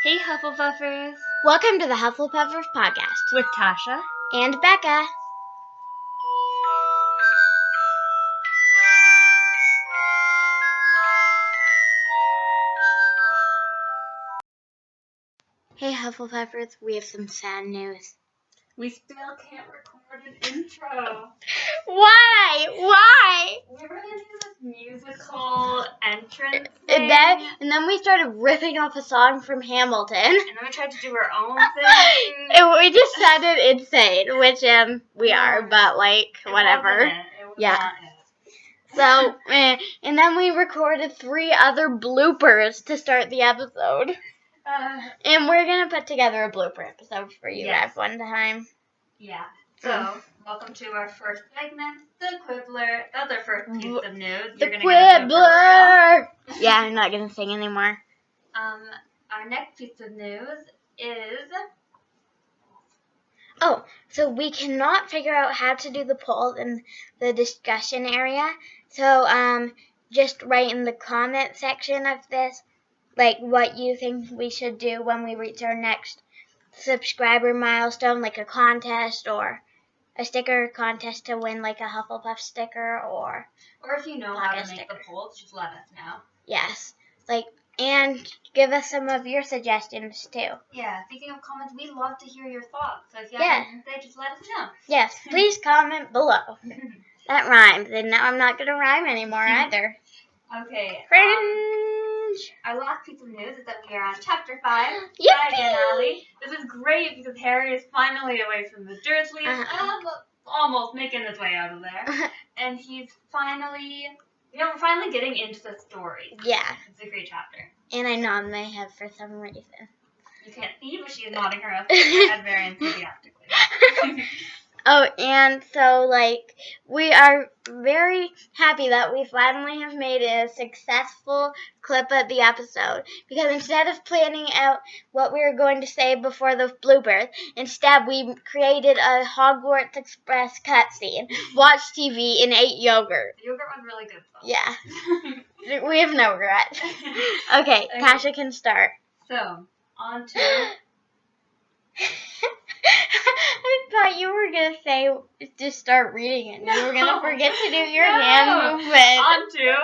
Hey Hufflepuffers! Welcome to the Hufflepuffers podcast With Tasha and Becca. Hey Hufflepuffers, we have some sad news. We still can't record an intro. Why? We were gonna do this musical entrance And thing. then we started ripping off a song from Hamilton. And then we tried to do our own thing. And we just sounded insane, which we are, but whatever. It was not it. So, and then we recorded 3 other bloopers to start the episode. And we're going to put together a blooper episode for you guys one time. Yeah. So, welcome to our first segment, the Quibbler. That's our first piece of news. The Quibbler! Yeah, I'm not going to sing anymore. Our next piece of news is... Oh, so we cannot figure out how to do the poll in the discussion area. So, just write in the comment section of this, what you think we should do when we reach our next subscriber milestone, like a contest or a sticker contest to win, a Hufflepuff sticker or if you know how to make the polls, just let us know. Yes. And give us some of your suggestions, too. Yeah, speaking of comments, we love to hear your thoughts. So if you have anything to say, just let us know. Yes, please comment below. That rhymed, and now I'm not going to rhyme anymore either. Okay. Cringe! Our last piece of news is that we are on Chapter 5, Yippee! Diagon Alley. This is great because Harry is finally away from the Dursleys, almost making his way out of there. And he's finally... we're finally getting into the story. Yeah. It's a great chapter. And I nod my head for some reason. You can't see, but she is nodding her head very enthusiastically. Oh, and so, we are very happy that we finally have made a successful clip of the episode. Because instead of planning out what we were going to say before the bloopers, instead we created a Hogwarts Express cutscene, watched TV, and ate yogurt. The yogurt was really good, though. Yeah. We have no regrets. Okay, Tasha can start. So, on to... I thought you were going to say, just start reading it. You were going to forget to do your hand movement. On to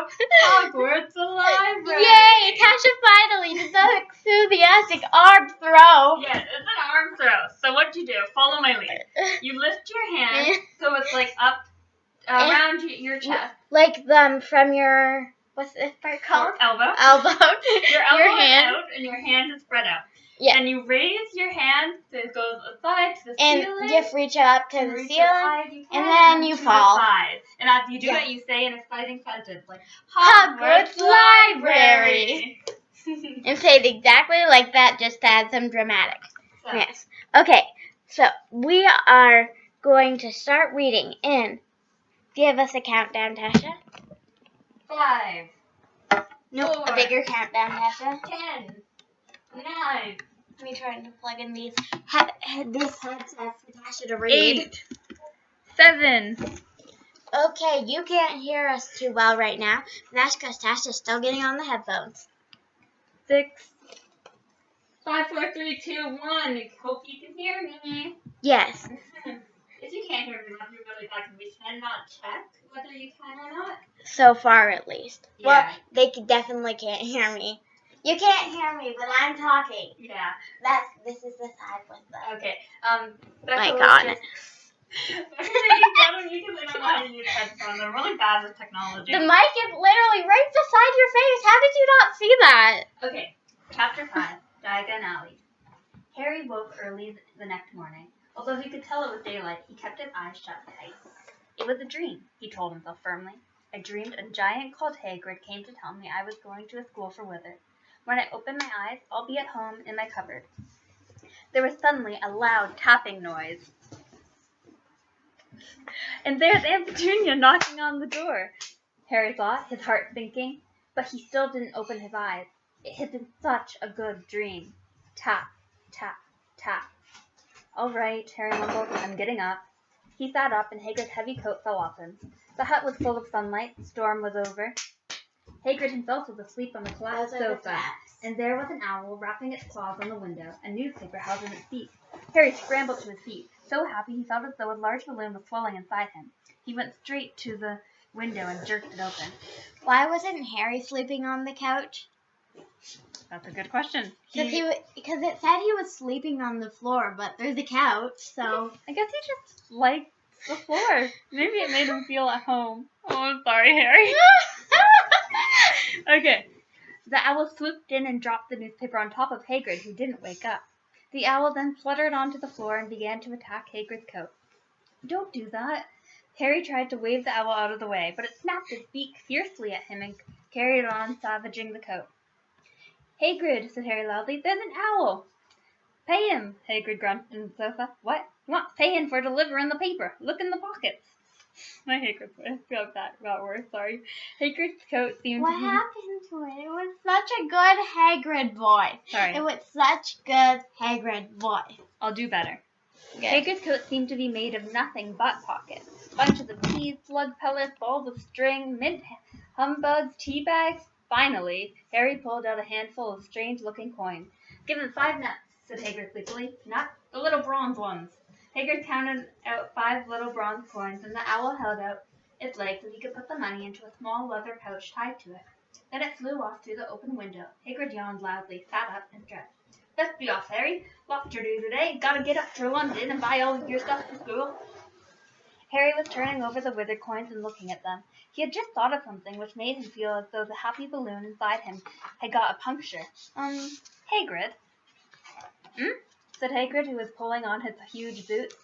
Hogwarts Library. Yay! Tasha finally did the enthusiastic arm throw. Yeah, it's an arm throw. So what you do, follow my lead. You lift your hand so it's up around your chest. From your, what's this part called? Elbow. Your elbow is out and your hand is spread out. Yeah. And you raise your hand so it goes aside to the ceiling. And just reach up to the ceiling. And then you fall. And as you do that, you say an exciting sentence like, Hogwarts Library. And say it exactly like that, just to add some dramatic. So. Yes. Okay, so we are going to start reading in. Give us a countdown, Tasha. 5. Nope, 4, a bigger countdown, Tasha. 10. 9. Me trying to plug in these headsets for Tasha to read. 8. 7. Okay, you can't hear us too well right now. That's because Tasha's still getting on the headphones. 6. 5, 4, 3, 2, 1. I hope you can hear me. Yes. If you can't hear me, let me really back. We cannot check whether you can or not. So far, at least. Yeah. Well, they definitely can't hear me. You can't hear me, but I'm talking. Yeah. This is the side with the... Okay. My God. Better you because I don't know how to use headphones. I'm really bad with technology. The mic is literally right beside your face. How did you not see that? Okay. Chapter 5. Diagon Alley. Harry woke early the next morning. Although he could tell it was daylight, he kept his eyes shut tight. It was a dream, he told himself firmly. I dreamed a giant called Hagrid came to tell me I was going to a school for wizards. When I opened my eyes, I'll be at home in my cupboard. There was suddenly a loud tapping noise. And there's Aunt Petunia knocking on the door. Harry thought, his heart sinking, but he still didn't open his eyes. It had been such a good dream. Tap, tap, tap. All right, Harry mumbled, I'm getting up. He sat up and Hagrid's heavy coat fell off him. The hut was full of sunlight, the storm was over. Hagrid himself was asleep on the collapsed sofa, and there was an owl rapping its claws on the window, a newspaper held in its beak. Harry scrambled to his feet, so happy he felt as though a large balloon was swelling inside him. He went straight to the window and jerked it open. Why wasn't Harry sleeping on the couch? That's a good question. Because it said he was sleeping on the floor, but there's a couch, so... I guess he just liked the floor. Maybe it made him feel at home. Oh, I'm sorry, Harry. Okay. The owl swooped in and dropped the newspaper on top of Hagrid, who didn't wake up. The owl then fluttered onto the floor and began to attack Hagrid's coat. Don't do that. Harry tried to wave the owl out of the way, but it snapped its beak fiercely at him and carried on, savaging the coat. Hagrid, said Harry loudly, there's an owl. Pay him, Hagrid grunted in the sofa. What? You want paying for delivering the paper. Look in the pockets. My Hagrid's voice. I feel like that got worse, sorry. Hagrid's coat seemed What happened to it? It was such a good Hagrid voice. Sorry. It was such good Hagrid voice. I'll do better. Okay. Hagrid's coat seemed to be made of nothing but pockets. Bunches of peas, slug pellets, balls of string, mint humbugs, tea bags. Finally, Harry pulled out a handful of strange-looking coins. Give him 5 nuts, said Hagrid sleepily. Not the little bronze ones. Hagrid counted out 5 little bronze coins, and the owl held out its leg so he could put the money into a small leather pouch tied to it. Then it flew off through the open window. Hagrid yawned loudly, sat up, and stretched. Let's be off, Harry. Lots to do today. Gotta get up to London and buy all your stuff for school. Harry was turning over the withered coins and looking at them. He had just thought of something which made him feel as though the happy balloon inside him had got a puncture. Hagrid? Said Hagrid, who was pulling on his huge boots.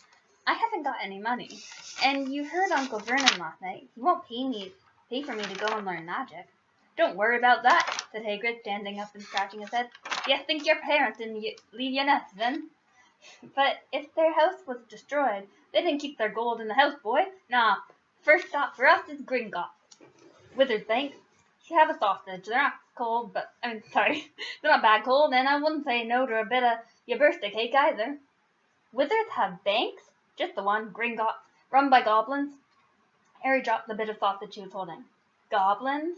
I haven't got any money. And you heard Uncle Vernon last night. He won't pay for me to go and learn magic. Don't worry about that, said Hagrid, standing up and scratching his head. You think your parents didn't leave you nuts then? But if their house was destroyed, they didn't keep their gold in the house, boy. Nah, first stop for us is Gringotts. Wizards, thanks. You have a sausage. They're not cold, but, they're not bad cold, and I wouldn't say no to a bit of your birthday cake either. Wizards have banks? Just the one, Gringotts, run by goblins. Harry dropped the bit of sausage he was holding. Goblins?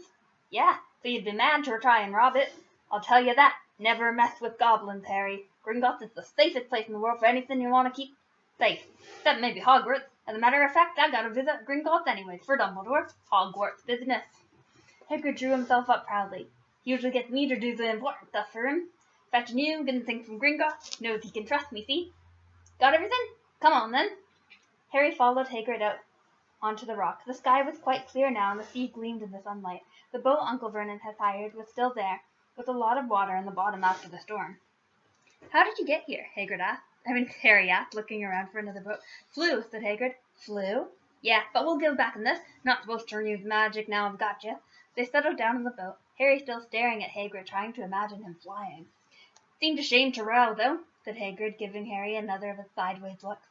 Yeah, so you'd be mad to try and rob it. I'll tell you that. Never mess with goblins, Harry. Gringotts is the safest place in the world for anything you want to keep safe. Except maybe Hogwarts. As a matter of fact, I gotta visit Gringotts anyways for Dumbledore. Hogwarts business. Hagrid drew himself up proudly. He usually gets me to do the important stuff for him. Fetching you, getting things from Gringotts. Knows he can trust me, see? Got everything? Come on, then. Harry followed Hagrid out onto the rock. The sky was quite clear now, and the sea gleamed in the sunlight. The boat Uncle Vernon had hired was still there, with a lot of water in the bottom after the storm. How did you get here? Harry asked, looking around for another boat. Flew, said Hagrid. Flew? Yeah, but we'll go back in this. Not supposed to use magic now I've got you. They settled down in the boat, Harry still staring at Hagrid, trying to imagine him flying. Seemed a shame to row, though, said Hagrid, giving Harry another of his sideways looks.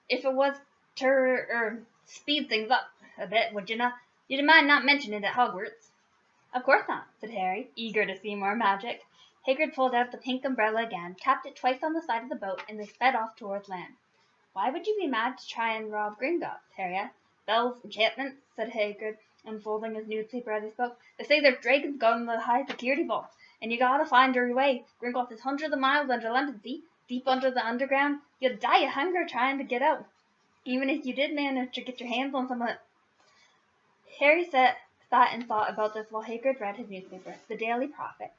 If it was to speed things up a bit, would you not? You'd mind not mentioning it at Hogwarts. Of course not, said Harry, eager to see more magic. Hagrid pulled out the pink umbrella again, tapped it twice on the side of the boat, and they sped off towards land. Why would you be mad to try and rob Gringotts, Harry asked. Spells, enchantments, said Hagrid, unfolding his newspaper as he spoke. They say there's dragons got in the high security vault, and you gotta find your way. Gringotts is hundreds of miles under London, see? Deep under the underground. You'd die of hunger trying to get out, even if you did manage to get your hands on some of it. Harry sat and thought about this while Hagrid read his newspaper, The Daily Prophet.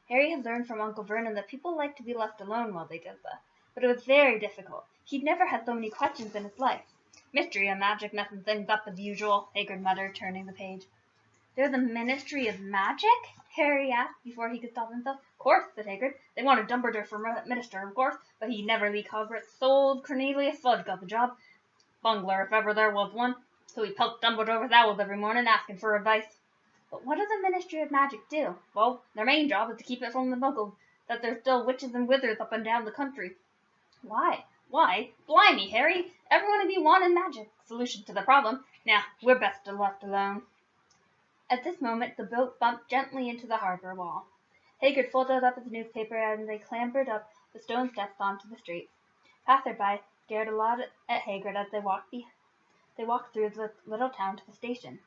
Harry had learned from Uncle Vernon that people liked to be left alone while they did this, but it was very difficult. He'd never had so many questions in his life. Mystery and magic messing things up as usual, Hagrid muttered, turning the page. There's a Ministry of Magic? Harry asked before he could stop himself. Of course, said Hagrid. They wanted Dumbledore for minister, of course, but he'd never leave Hogwarts. So old Cornelius Fudge got the job. Bungler, if ever there was one. So he pelted Dumbledore with owls every morning, asking for advice. But what does the Ministry of Magic do? Well, their main job is to keep it from the muggles, that there's still witches and wizards up and down the country. Why? Why? Blimey, Harry! Everyone would be wanting magic solution to the problem. Now, we're best left alone. At this moment, the boat bumped gently into the harbour wall. Hagrid folded up his newspaper and they clambered up the stone steps onto the street. Passersby stared a lot at Hagrid as they walked through the little town to the station.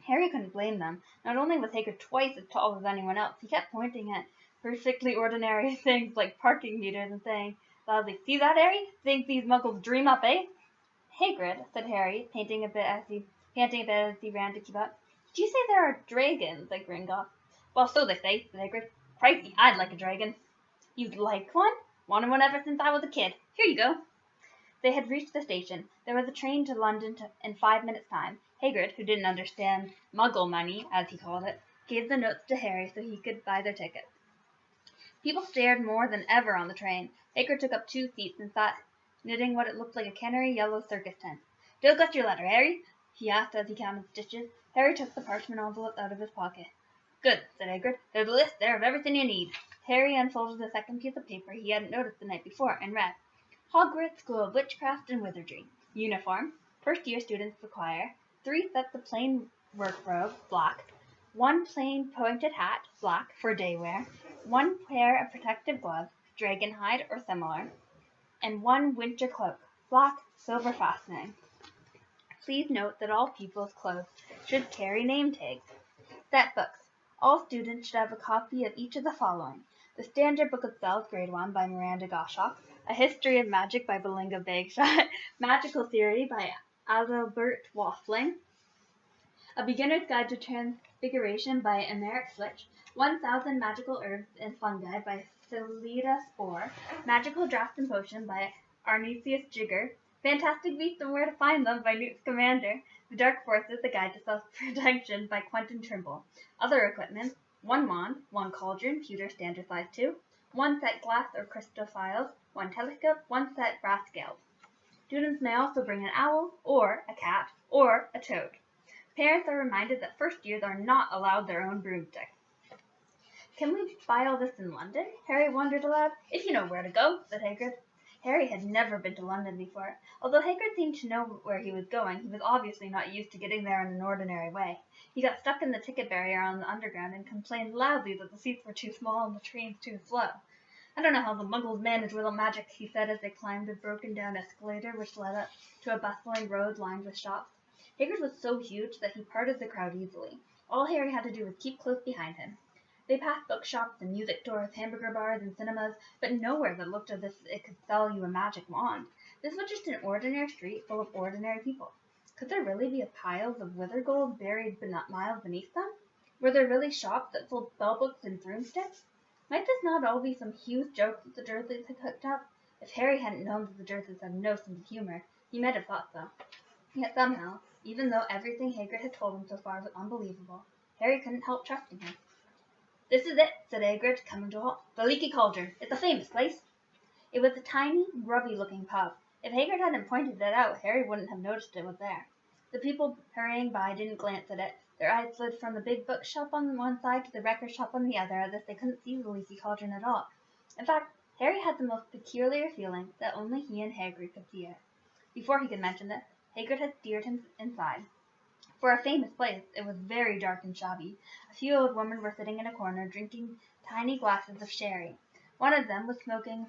Harry couldn't blame them. Not only was Hagrid twice as tall as anyone else, he kept pointing at perfectly ordinary things like parking meters and saying loudly, "See that, Harry? Think these muggles dream up, eh?" "Hagrid," said Harry, panting a bit as he ran to keep up. "Did you say there are dragons at Gringotts?" "Well, so they say," said Hagrid. "Crikey, I'd like a dragon." "You'd like one?" "Wanted one ever since I was a kid. Here you go." They had reached the station. There was a train to London in 5 minutes' time. Hagrid, who didn't understand Muggle money, as he called it, gave the notes to Harry so he could buy their tickets. People stared more than ever on the train. Hagrid took up 2 seats and sat knitting what it looked like a canary yellow circus tent. "Still got your letter, Harry?" he asked as he counted stitches. Harry took the parchment envelope out of his pocket. "Good," said Hagrid. "There's a list there of everything you need." Harry unfolded the second piece of paper he hadn't noticed the night before and read: Hogwarts School of Witchcraft and Wizardry. Uniform. First-year students require 3 sets of plain work robe, black, 1 plain pointed hat, black, for day wear, 1 pair of protective gloves, dragon hide or similar, and 1 winter cloak, black, silver fastening. Please note that all pupils' clothes should carry name tags. Set books. All students should have a copy of each of the following: The Standard Book of Spells, Grade 1 by Miranda Goshawk, A History of Magic by Belinda Bagshot, Magical Theory by Adalbert Waffling, A Beginner's Guide to Transfiguration by Emeric Flitch, 1000 Magical Herbs and Fungi by Celida Spore, Magical Draughts and Potion by Arnesius Jigger, Fantastic Beasts and Where to Find Them by Newt Scamander, The Dark Forces, A Guide to Self-Protection by Quentin Trimble. Other equipment: 1 wand, 1 cauldron, pewter standard size 2, 1 set glass or crystal phials, 1 telescope, 1 set brass scales. Students may also bring an owl, or a cat, or a toad. Parents are reminded that first years are not allowed their own broomstick. "Can we buy all this in London?" Harry wondered aloud. "If you know where to go," said Hagrid. Harry had never been to London before. Although Hagrid seemed to know where he was going, he was obviously not used to getting there in an ordinary way. He got stuck in the ticket barrier on the Underground and complained loudly that the seats were too small and the trains too slow. "I don't know how the Muggles manage without magic," he said as they climbed a broken-down escalator which led up to a bustling road lined with shops. Hagrid was so huge that he parted the crowd easily. All Harry had to do was keep close behind him. They passed bookshops and music stores, hamburger bars and cinemas, but nowhere that looked as if it could sell you a magic wand. This was just an ordinary street full of ordinary people. Could there really be piles of wither gold buried miles beneath them? Were there really shops that sold spellbooks and broomsticks? Might this not all be some huge joke that the Dursleys had cooked up? If Harry hadn't known that the Dursleys had no sense of humor, he might have thought so. Yet somehow, even though everything Hagrid had told him so far was unbelievable, Harry couldn't help trusting him. "This is it," said Hagrid, coming to a halt. "The Leaky Cauldron. It's a famous place." It was a tiny, grubby-looking pub. If Hagrid hadn't pointed it out, Harry wouldn't have noticed it was there. The people hurrying by didn't glance at it. Their eyes slid from the big bookshop on one side to the record shop on the other, as if they couldn't see the Leaky Cauldron at all. In fact, Harry had the most peculiar feeling that only he and Hagrid could see it. Before he could mention it, Hagrid had steered him inside. For a famous place, it was very dark and shabby. A few old women were sitting in a corner, drinking tiny glasses of sherry. One of them was smoking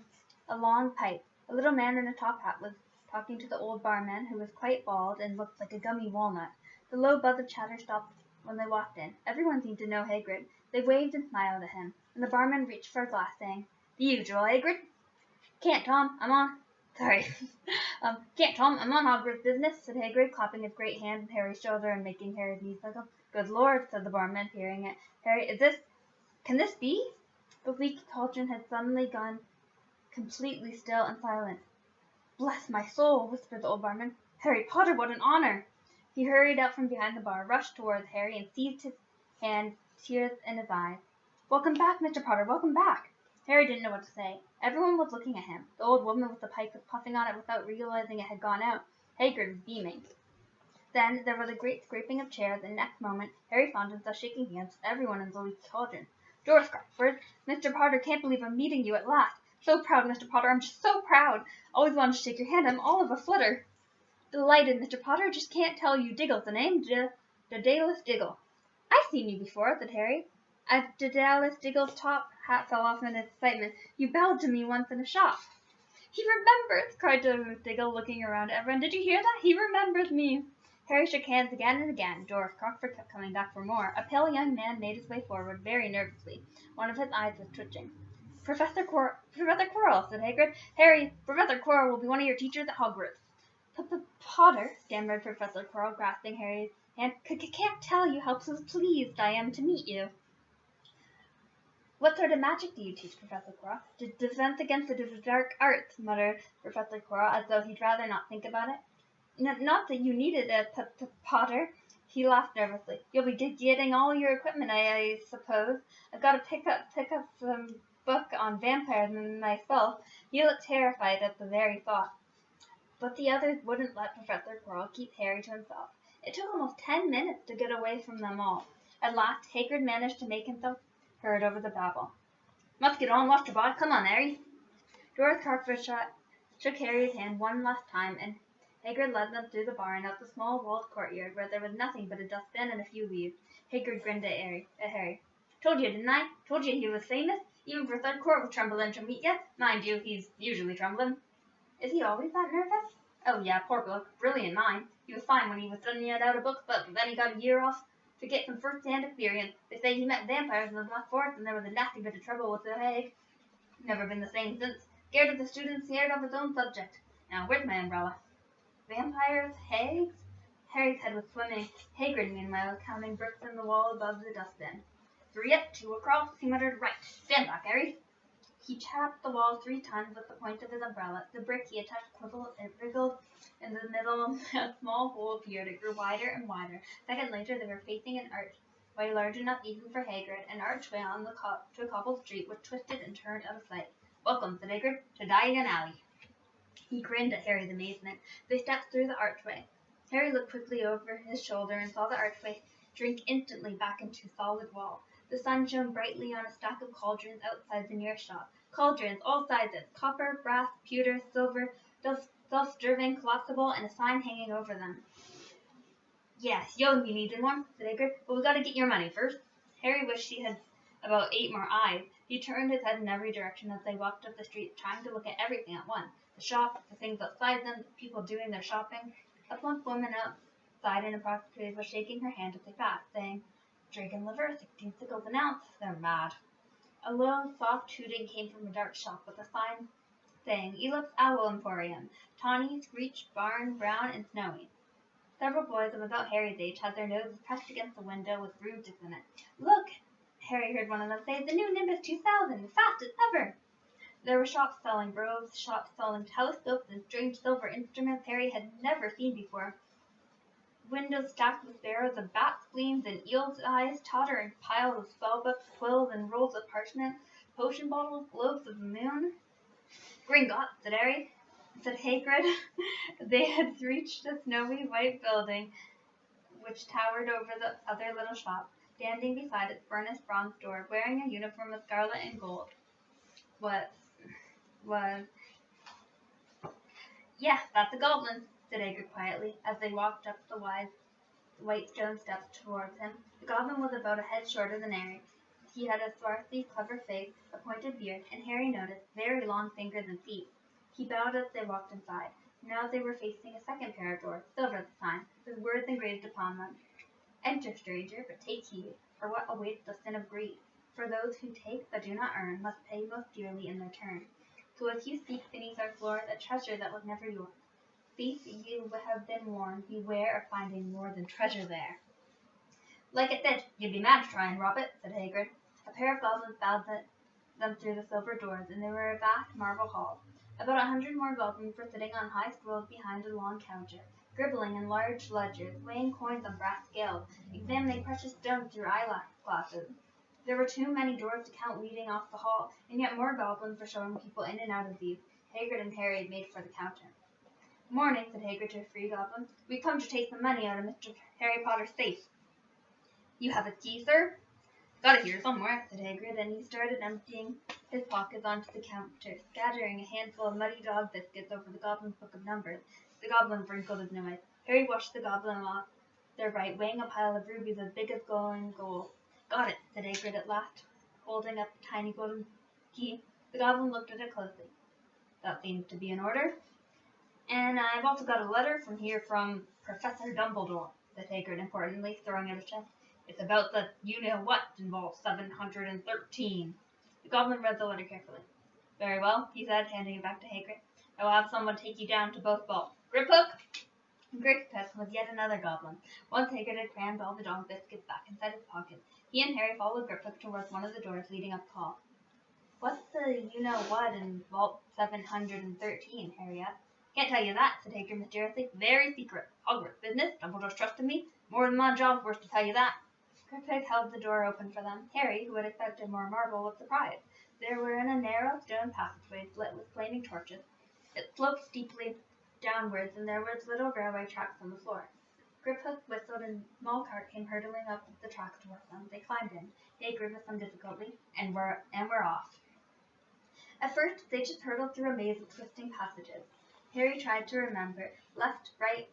a long pipe. A little man in a top hat was talking to the old barman, who was quite bald and looked like a gummy walnut. The low buzz of chatter stopped when they walked in. Everyone seemed to know Hagrid. They waved and smiled at him, and the barman reached for a glass, saying, "The usual, Hagrid?" "Can't, Tom. I'm on Hogwarts business," said Hagrid, clapping his great hand on Harry's shoulder and making Harry's knees buckle. "Good Lord," said the barman, peering at Harry. Can this be?" The Leaky Cauldron had suddenly gone completely still and silent. "Bless my soul," whispered the old barman. "Harry Potter, what an honor!" He hurried out from behind the bar, rushed towards Harry, and seized his hand, tears in his eyes. "Welcome back, Mr. Potter, welcome back!" Harry didn't know what to say. Everyone was looking at him. The old woman with the pipe was puffing on it without realizing it had gone out. Hagrid was beaming. Then there was a great scraping of chairs, and next moment Harry found himself shaking hands with everyone in the Leaky Cauldron. "Doris Crockford, Mr. Potter, can't believe I'm meeting you at last. So proud, Mr. Potter, I'm just so proud. Always wanted to shake your hand. I'm all of a flutter." "Delighted, Mr. Potter. Just can't tell you Diggle's the name. Daedalus Diggle." "I've seen you before," said Harry. As Daedalus Diggle's top hat fell off in his excitement, "You bowed to me once in a shop." "He remembers!" cried Daedalus Diggle, looking around at everyone. "Did you hear that? He remembers me." Harry shook hands again and again. Dwarf Crockford kept coming back for more. A pale young man made his way forward very nervously. One of his eyes was twitching. Professor Quirrell, said Hagrid. Harry, Professor Quirrell will be one of your teachers at Hogwarts. Potter, stammered Professor Quirrell, grasping Harry's hand. Can't tell you how pleased I am to meet you. What sort of magic do you teach, Professor Quirrell? Defense against the dark arts, muttered Professor Quirrell, as though he'd rather not think about it. Not that you needed a Potter. He laughed nervously. You'll be getting all your equipment, I suppose. I've got to pick up some book on vampires myself. He looked terrified at the very thought. But the others wouldn't let Professor Quirrell keep Harry to himself. It took almost 10 minutes to get away from them all. At last, Hagrid managed to make himself heard over the babble. Must get on, Wasterbot. Come on, Harry. Dwarf Crockford shook Harry's hand one last time, and Hagrid led them through the bar and up the small walled courtyard where there was nothing but a dustbin and a few leaves. Hagrid grinned at Harry. Told you, didn't I? Told you he was famous. Even Professor Quirrell was trembling to meet you. Mind you, he's usually trembling. Is he always that nervous? Oh yeah, poor bloke. Brilliant mind. He was fine when he was studying out of books, but then he got a year off to get some first-hand experience. They say he met vampires in the Black Forest, and there was a nasty bit of trouble with the hag. Never been the same since. Scared of the students, scared of his own subject. Now, where's my umbrella? Vampires? Hags? Harry's head was swimming. Hagrid, meanwhile, counting bricks in the wall above the dustbin. 3 up, 2 across, he muttered. Right. Stand back, Harry. He tapped the wall 3 times with the point of his umbrella. The brick he attached quivered and wriggled in the middle. A small hole appeared. It grew wider and wider. A second later, they were facing an archway large enough even for Hagrid, an archway on to a cobbled street which twisted and turned out of sight. Welcome, said Hagrid, to Diagon Alley. He grinned at Harry's amazement. They stepped through the archway. Harry looked quickly over his shoulder and saw the archway shrink instantly back into solid wall. The sun shone brightly on a stack of cauldrons outside the nearest shop. Cauldrons, all sizes, copper, brass, pewter, silver, self-serving, collapsible, and a sign hanging over them. Yes, you'll be needing one, said Hagrid, but we've got to get your money first. Harry wished he had about 8 more eyes. He turned his head in every direction as they walked up the street, trying to look at everything at once. The shops, the things outside them, the people doing their shopping. A plump woman outside in a prostitute was shaking her hand as they passed, saying, Dragon liver, 16 sickles an ounce. They're mad. A low, soft hooting came from a dark shop with a sign saying, Elop's Owl Emporium, tawny, screech, barn, brown, and snowy. Several boys of about Harry's age had their noses pressed against the window with rouges in it. Look, Harry heard one of them say, the new Nimbus 2000, the fastest ever. There were shops selling robes, shops selling telescopes and strange silver instruments Harry had never seen before. Windows stacked with barrels of bat spleens and eel's eyes, tottering piles of spellbooks, quills, and rolls of parchment, potion bottles, globes of the moon. Gringotts, said Hagrid. They had reached a snowy white building which towered over the other little shop, standing beside its burnished bronze door, wearing a uniform of scarlet and gold. Yeah, that's a goblin, said Hagrid quietly, as they walked up the wide white stone steps towards him. The goblin was about a head shorter than Harry. He had a swarthy, clever face, a pointed beard, and Harry noticed very long fingers and feet. He bowed as they walked inside. Now they were facing a second pair of doors, silver this time, with words engraved upon them. Enter, stranger, but take heed, for what awaits the sin of greed. For those who take but do not earn must pay most dearly in their turn. So if you seek beneath our floors a treasure that was never yours, thief, you have been warned, beware of finding more than treasure there. Like I said, you'd be mad to try and rob it, said Hagrid. A pair of goblins bowed them through the silver doors, and they were a vast marble hall. About 100 more goblins were sitting on high stools behind a long counter, scribbling in large ledgers, weighing coins on brass scales, examining precious stones through eyeglasses. There were too many doors to count leading off the hall, and yet more goblins were showing people in and out of these. Hagrid and Harry made for the counter. Morning, said Hagrid to a free goblin. We've come to take the money out of Mr. Harry Potter's safe. You have a key, sir? Got it here somewhere, said Hagrid, and he started emptying his pockets onto the counter, scattering a handful of muddy dog biscuits over the goblin's book of numbers. The goblin wrinkled his nose. Harry watched the goblin off their right, weighing a pile of rubies as big as glowing gold. Got it, said Hagrid at last, holding up the tiny golden key. The goblin looked at it closely. That seems to be in order. And I've also got a letter from here from Professor Dumbledore, said Hagrid importantly, throwing out his chest. It's about the you-know-what involves 713. The goblin read the letter carefully. Very well, he said, handing it back to Hagrid. I will have someone take you down to both balls. Griphook! Griphook was yet another goblin. Once Hagrid had crammed all the dog biscuits back inside his pocket, he and Harry followed Griphook towards one of the doors leading up the hall. What's the you-know-what in Vault 713, Harry asked. Can't tell you that, said Hagrid mysteriously. Very secret. Hogwarts business. Dumbledore's trusted me. More than my job's worth to tell you that. Griphook held the door open for them. Harry, who had expected more marble, was surprised. They were in a narrow stone passageway lit with flaming torches. It sloped steeply downwards, and there were little railway tracks on the floor. Griphook whistled, and a small cart came hurtling up the tracks towards them. They climbed in, Hagrid with some difficulty, and were off. At first, they just hurtled through a maze of twisting passages. Harry tried to remember left, right,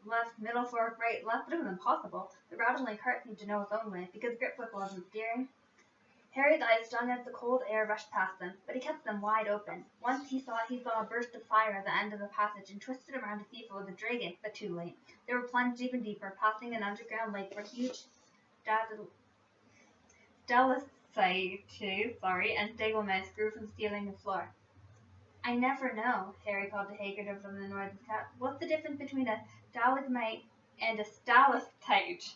left, middle, forward, right, left, but it was impossible. The rattling cart seemed to know its own way, because Griphook wasn't steering. Harry's eyes stung as the cold air rushed past them, but he kept them wide open. Once he saw a burst of fire at the end of the passage and twisted around to see if it was a dragon, but too late. They were plunged even deeper, passing an underground lake where huge stalactites and stalagmites grew from the ceiling and floor. I never know, Harry called to Hagrid over the noise of the cat. What's the difference between a stalagmite and a stalactite?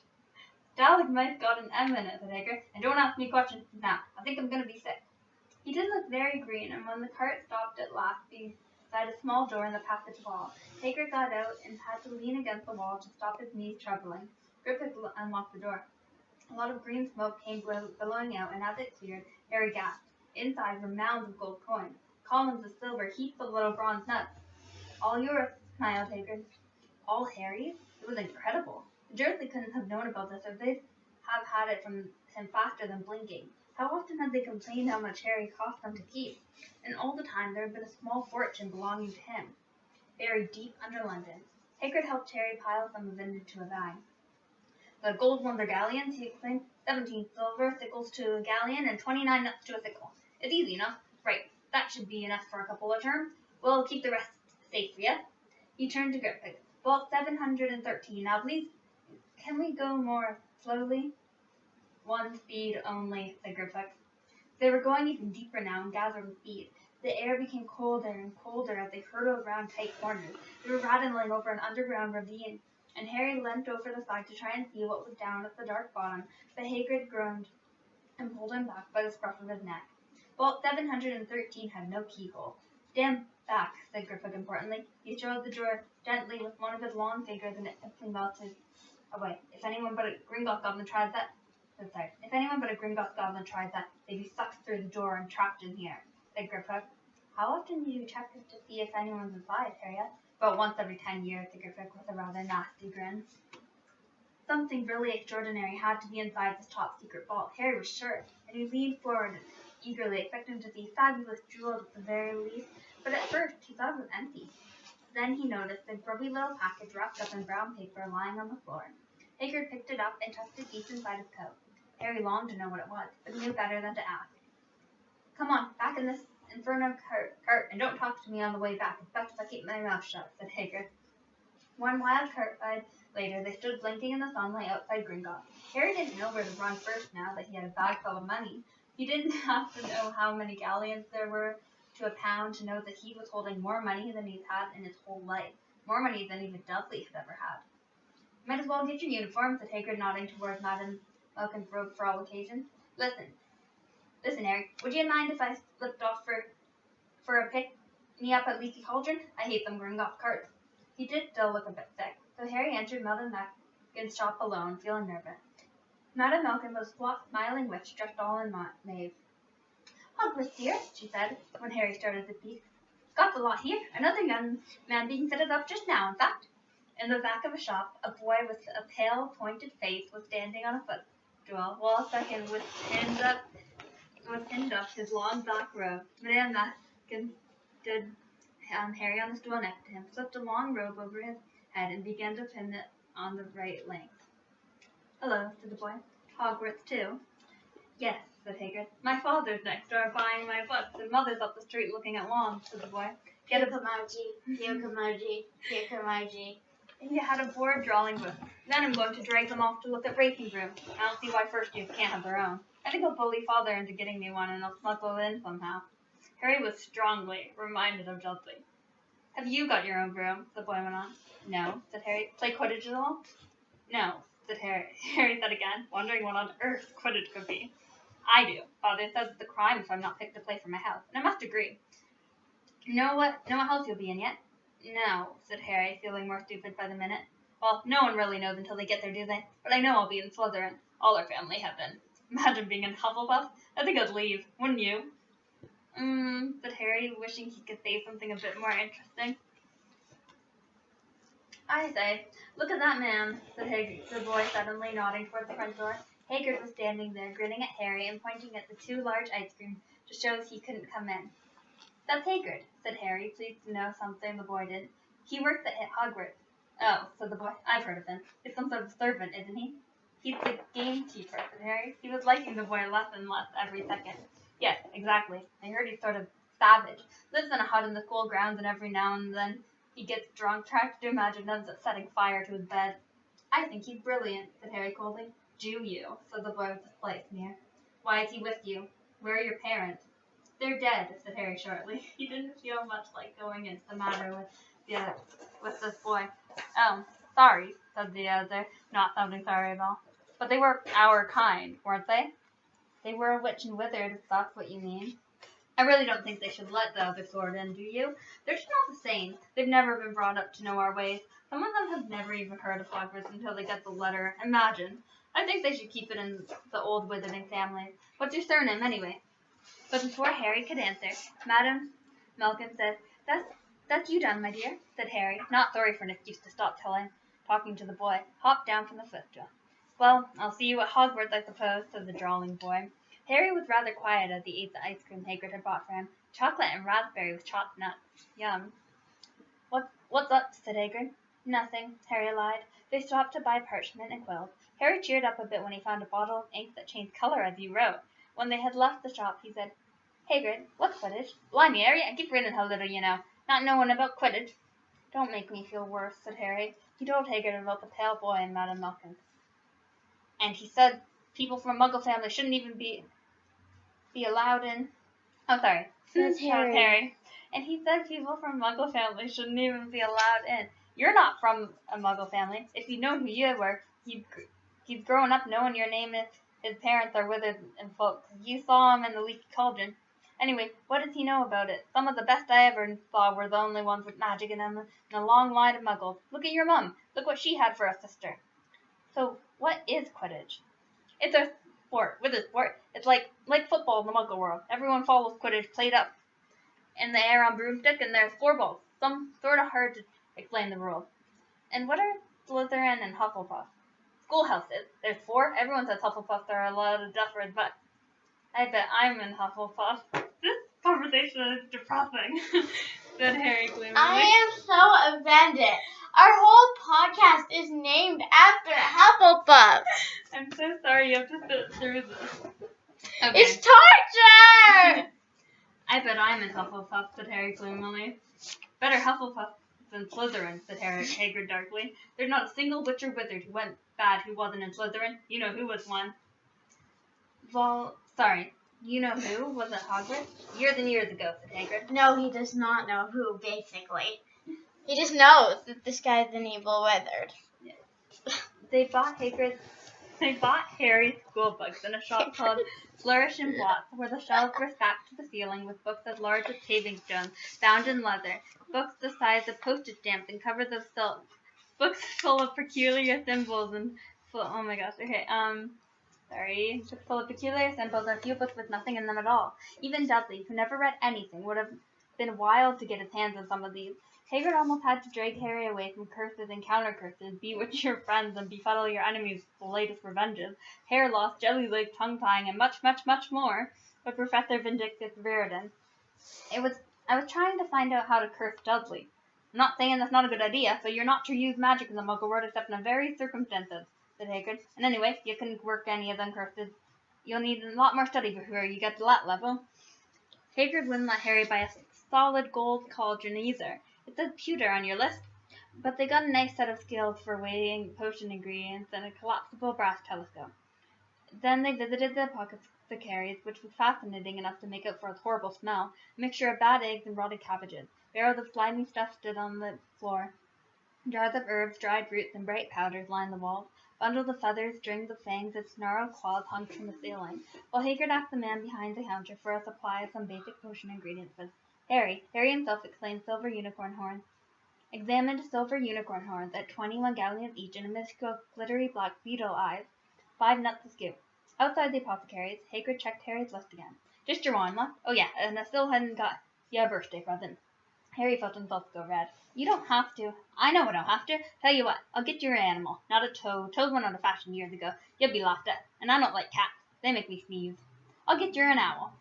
Stalagmite got an M in it, said Hagrid, and don't ask me questions now. I think I'm going to be sick. He did look very green, and when the cart stopped at last beside a small door in the passage wall, Hagrid got out and had to lean against the wall to stop his knees troubling. Griffith unlocked the door. A lot of green smoke came billowing out, and as it cleared, Harry gasped. Inside were mounds of gold coins, columns of silver, heaps of little bronze nuts. All yours, smiled Hagrid. All Harry's? It was incredible. The Dursley couldn't have known about this, or they'd have had it from him faster than blinking. How often had they complained how much Harry cost them to keep? And all the time there had been a small fortune belonging to him, buried deep under London. Hagrid helped Harry pile some of it into a bag. The gold ones are galleons, he exclaimed. 17 silver sickles to a galleon and 29 nuts to a sickle. It's easy enough. Right, that should be enough for a couple of terms. We'll keep the rest safe for you. He turned to Griphook. Vault 713. Now, please, can we go more slowly? One speed only, said Griphook. They were going even deeper now and gathering speed. The air became colder and colder as they hurtled around tight corners. They were rattling over an underground ravine, and Harry leant over the side to try and see what was down at the dark bottom, but Hagrid groaned and pulled him back by the scruff of his neck. Vault 713 had no keyhole. Stand back, said Griphook importantly. He showed the door gently with one of his long fingers, and it simply melted away. If anyone but a Gringotts goblin tried that, they'd be sucked through the door and trapped in here, said Griphook. How often do you check to see if anyone's inside, Harry asked. About once every 10 years, said Griphook with a rather nasty grin. Something really extraordinary had to be inside this top secret vault, Harry was sure, and he leaned forward eagerly, expecting to see fabulous jewels at the very least, but at first he thought it was empty. Then he noticed a grubby little package wrapped up in brown paper lying on the floor. Hagrid picked it up and tucked it deep inside his coat. Harry longed to know what it was, but he knew better than to ask. Come on, back in this infernal cart, and don't talk to me on the way back. It's best if I keep my mouth shut, said Hagrid. One wild cart ride later, they stood blinking in the sunlight outside Gringotts. Harry didn't know where to run first now that he had a bag full of money. He didn't have to know how many galleons there were to a pound to know that he was holding more money than he'd had in his whole life, more money than even Dudley had ever had. Might as well get your uniform, said Hagrid, nodding towards Madame Malkin's robe for all occasions. Listen, Harry, would you mind if I slipped off for a pick-me-up at Leaky Cauldron? I hate them Gringotts carts. He did still look a bit sick, so Harry entered Madame Malkin's shop alone, feeling nervous. Madame Malkin was a squat, smiling witch dressed all in mauve. Hogwarts, dear, she said, when Harry started to speak. Got the lot here. Another young man being fitted up just now, in fact. In the back of a shop, a boy with a pale, pointed face was standing on a footstool, while a second was pinned up his long black robe. Madame Malkin stood Harry on the stool next to him, slipped a long robe over his head, and began to pin it on the right length. Hello, said the boy. Hogwarts, too? Yes, said Hagrid. My father's next door buying my books, and mother's up the street looking at wands, said the boy. Puke-emoji. He had a board drawing book. Then I'm going to drag them off to look at racing brooms. I don't see why first years can't have their own. I think I'll bully father into getting me one and I'll smuggle it in somehow. Harry was strongly reminded of Dudley. Have you got your own broom? The boy went on. No, said Harry. Play Quidditch at all? No, said Harry. Harry said again, wondering what on earth Quidditch could be. I do. Father says it's a crime if I'm not picked to play for my house, and I must agree. Know what house you'll be in yet? No, said Harry, feeling more stupid by the minute. Well, no one really knows until they get there, do they? But I know I'll be in Slytherin. All our family have been. Imagine being in Hufflepuff. I think I'd leave, wouldn't you? Said Harry, wishing he could say something a bit more interesting. I say, look at that man, said the boy suddenly, nodding toward the front door. Hagrid was standing there, grinning at Harry and pointing at the 2 large ice creams to show he couldn't come in. That's Hagrid, said Harry, pleased to know something the boy didn't. He works at Hogwarts. Oh, said the boy. I've heard of him. He's some sort of servant, isn't he? He's the gamekeeper, said Harry. He was liking the boy less and less every second. Yes, exactly. I heard he's sort of savage. Lives in a hut in the school grounds, and every now and then he gets drunk, tries to imagine ends up setting fire to his bed. I think he's brilliant, said Harry coldly. Do you? Said the boy with a slight sneer. Why is he with you? Where are your parents? They're dead, said Harry shortly. He didn't feel much like going into the matter with this boy. Oh, sorry, said the other, not sounding sorry at all. But they were our kind, weren't they? They were a witch and withered, if that's what you mean. I really don't think they should let the other sword in, do you? They're just not the same. They've never been brought up to know our ways. Some of them have never even heard of Hogwarts until they get the letter. Imagine. I think they should keep it in the old wizarding families. What's your surname, anyway? But before Harry could answer, Madam Malkin said, That's you done, my dear, said Harry, not sorry for an excuse to stop talking to the boy, hopped down from the footstool. Well, I'll see you at Hogwarts, I suppose, said the drawling boy. Harry was rather quiet as he ate the ice cream Hagrid had bought for him, chocolate and raspberry with chopped nuts. Yum. What's up, said Hagrid. Nothing, Harry lied. They stopped to buy parchment and quills. Harry cheered up a bit when he found a bottle of ink that changed color as you wrote. When they had left the shop, he said, Hagrid, what's Quidditch? Blimey, Harry, I keep reading how little you know. Not knowing about Quidditch. Don't make me feel worse, said Harry. He told Hagrid about the pale boy and Madame Malkin. And he said people from Muggle family shouldn't even be allowed in. Oh, sorry. That's Harry. And he said people from Muggle family shouldn't even be allowed in. You're not from a Muggle family. If you'd known who you were, he'd grown up knowing your name and his parents are withered and folks. You saw him in the leaky cauldron. Anyway, what does he know about it? Some of the best I ever saw were the only ones with magic in them, in a long line of Muggles. Look at your mum. Look what she had for a sister. So, what is Quidditch? It's a sport. With a sport, it's like football in the Muggle world. Everyone follows Quidditch played up in the air on broomstick, and there's 4 balls. Some sort of hard to explain the rules. And what are Slytherin and Hufflepuff? Schoolhouses. There's 4. Everyone says Hufflepuffs are a lot of duffers, but I bet I'm in Hufflepuff. This conversation is depressing, said Harry gloomily. I am so offended. Our whole podcast is named after Hufflepuff. I'm so sorry you have to sit through this. Okay. It's torture! I bet I'm in Hufflepuff, said Harry gloomily. Better Hufflepuff than Slytherin, said Hagrid darkly. There's not a single witch or wizard who went bad who wasn't in Slytherin. You know who was one. Well, sorry. You know who was at Hogwarts? Years and years ago, said Hagrid. No, he does not know who, basically. He just knows that this guy's an evil wizard. Yeah. They bought Harry's school books in a shop called Flourish and Blotts, where the shelves were stacked to the ceiling with books as large as paving stones, bound in leather, books the size of postage stamps and covers of silk, books full of peculiar symbols and full of peculiar symbols and a few books with nothing in them at all. Even Dudley, who never read anything, would have been wild to get his hands on some of these. Hagrid almost had to drag Harry away from curses and counter-curses, bewitch your friends and befuddle your enemies with the latest revenges, hair loss, jelly leg, tongue-tying, and much, much, much more, with Professor Vindictus Viridin. I was trying to find out how to curse Dudley. I'm not saying that's not a good idea, but you're not to use magic in the Muggle world except in very circumstances, said Hagrid. And anyway, you can work any of them curses. You'll need a lot more study before you get to that level. Hagrid wouldn't let Harry buy a solid gold cauldron either. It says pewter on your list. But they got a nice set of scales for weighing potion ingredients and a collapsible brass telescope. Then they visited the apothecary's, which was fascinating enough to make up for its horrible smell, a mixture of bad eggs and rotted cabbages. Barrels of slimy stuff stood on the floor. Jars of herbs, dried roots, and bright powders lined the walls. Bundles of feathers, strings of fangs, and snarled claws hung from the ceiling, while Hagrid asked the man behind the counter for a supply of some basic potion ingredients. Harry himself exclaimed silver unicorn horns. Examined silver unicorn horns at 21 galleons each and a mist of glittery black beetle eyes. 5 nuts a scoop. Outside the apothecary's, Hagrid checked Harry's list again. Just your wand left? Oh yeah, and I still hadn't got you a birthday present. Harry felt himself go red. You don't have to. I know I don't have to. Tell you what, I'll get you an animal, not a toad. Toads went out of fashion years ago. You'd be laughed at. And I don't like cats. They make me sneeze. I'll get you an owl.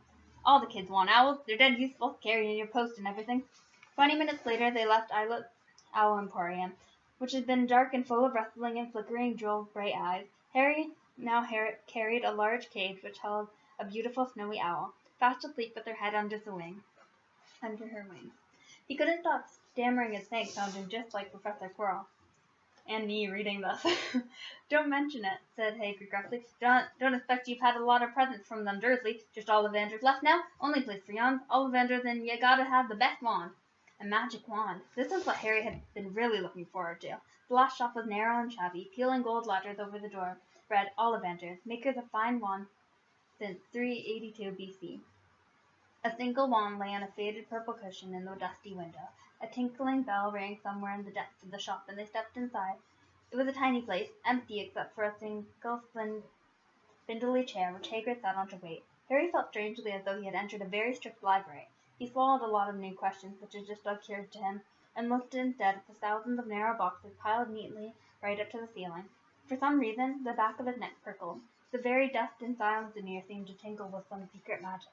All the kids want owls. They're dead useful, carrying your post and everything. 20 minutes later, they left Islet's Owl Emporium, which had been dark and full of rustling and flickering jewel bright eyes. Harry now carried a large cage which held a beautiful snowy owl, fast asleep with her head under her wings. He couldn't stop stammering his thanks, sounding just like Professor Quirrell. And me reading this. Don't mention it, said Hagrid gruffly. Don't expect you've had a lot of presents from them Dursley. Just Ollivanders left now. Only place for yon. Ollivanders, and you gotta have the best wand. A magic wand. This is what Harry had been really looking forward to. The last shop was narrow and shabby, peeling gold letters over the door read Ollivanders, makers of fine wands since 382 BC. A single wand lay on a faded purple cushion in the dusty window. A tinkling bell rang somewhere in the depths of the shop, and they stepped inside. It was a tiny place, empty except for a single spindly chair which Hagrid sat on to wait. Harry felt strangely as though he had entered a very strict library. He swallowed a lot of new questions which had just occurred to him, and looked instead at the thousands of narrow boxes piled neatly right up to the ceiling. For some reason, the back of his neck prickled. The very dust and silence in here seemed to tingle with some secret magic.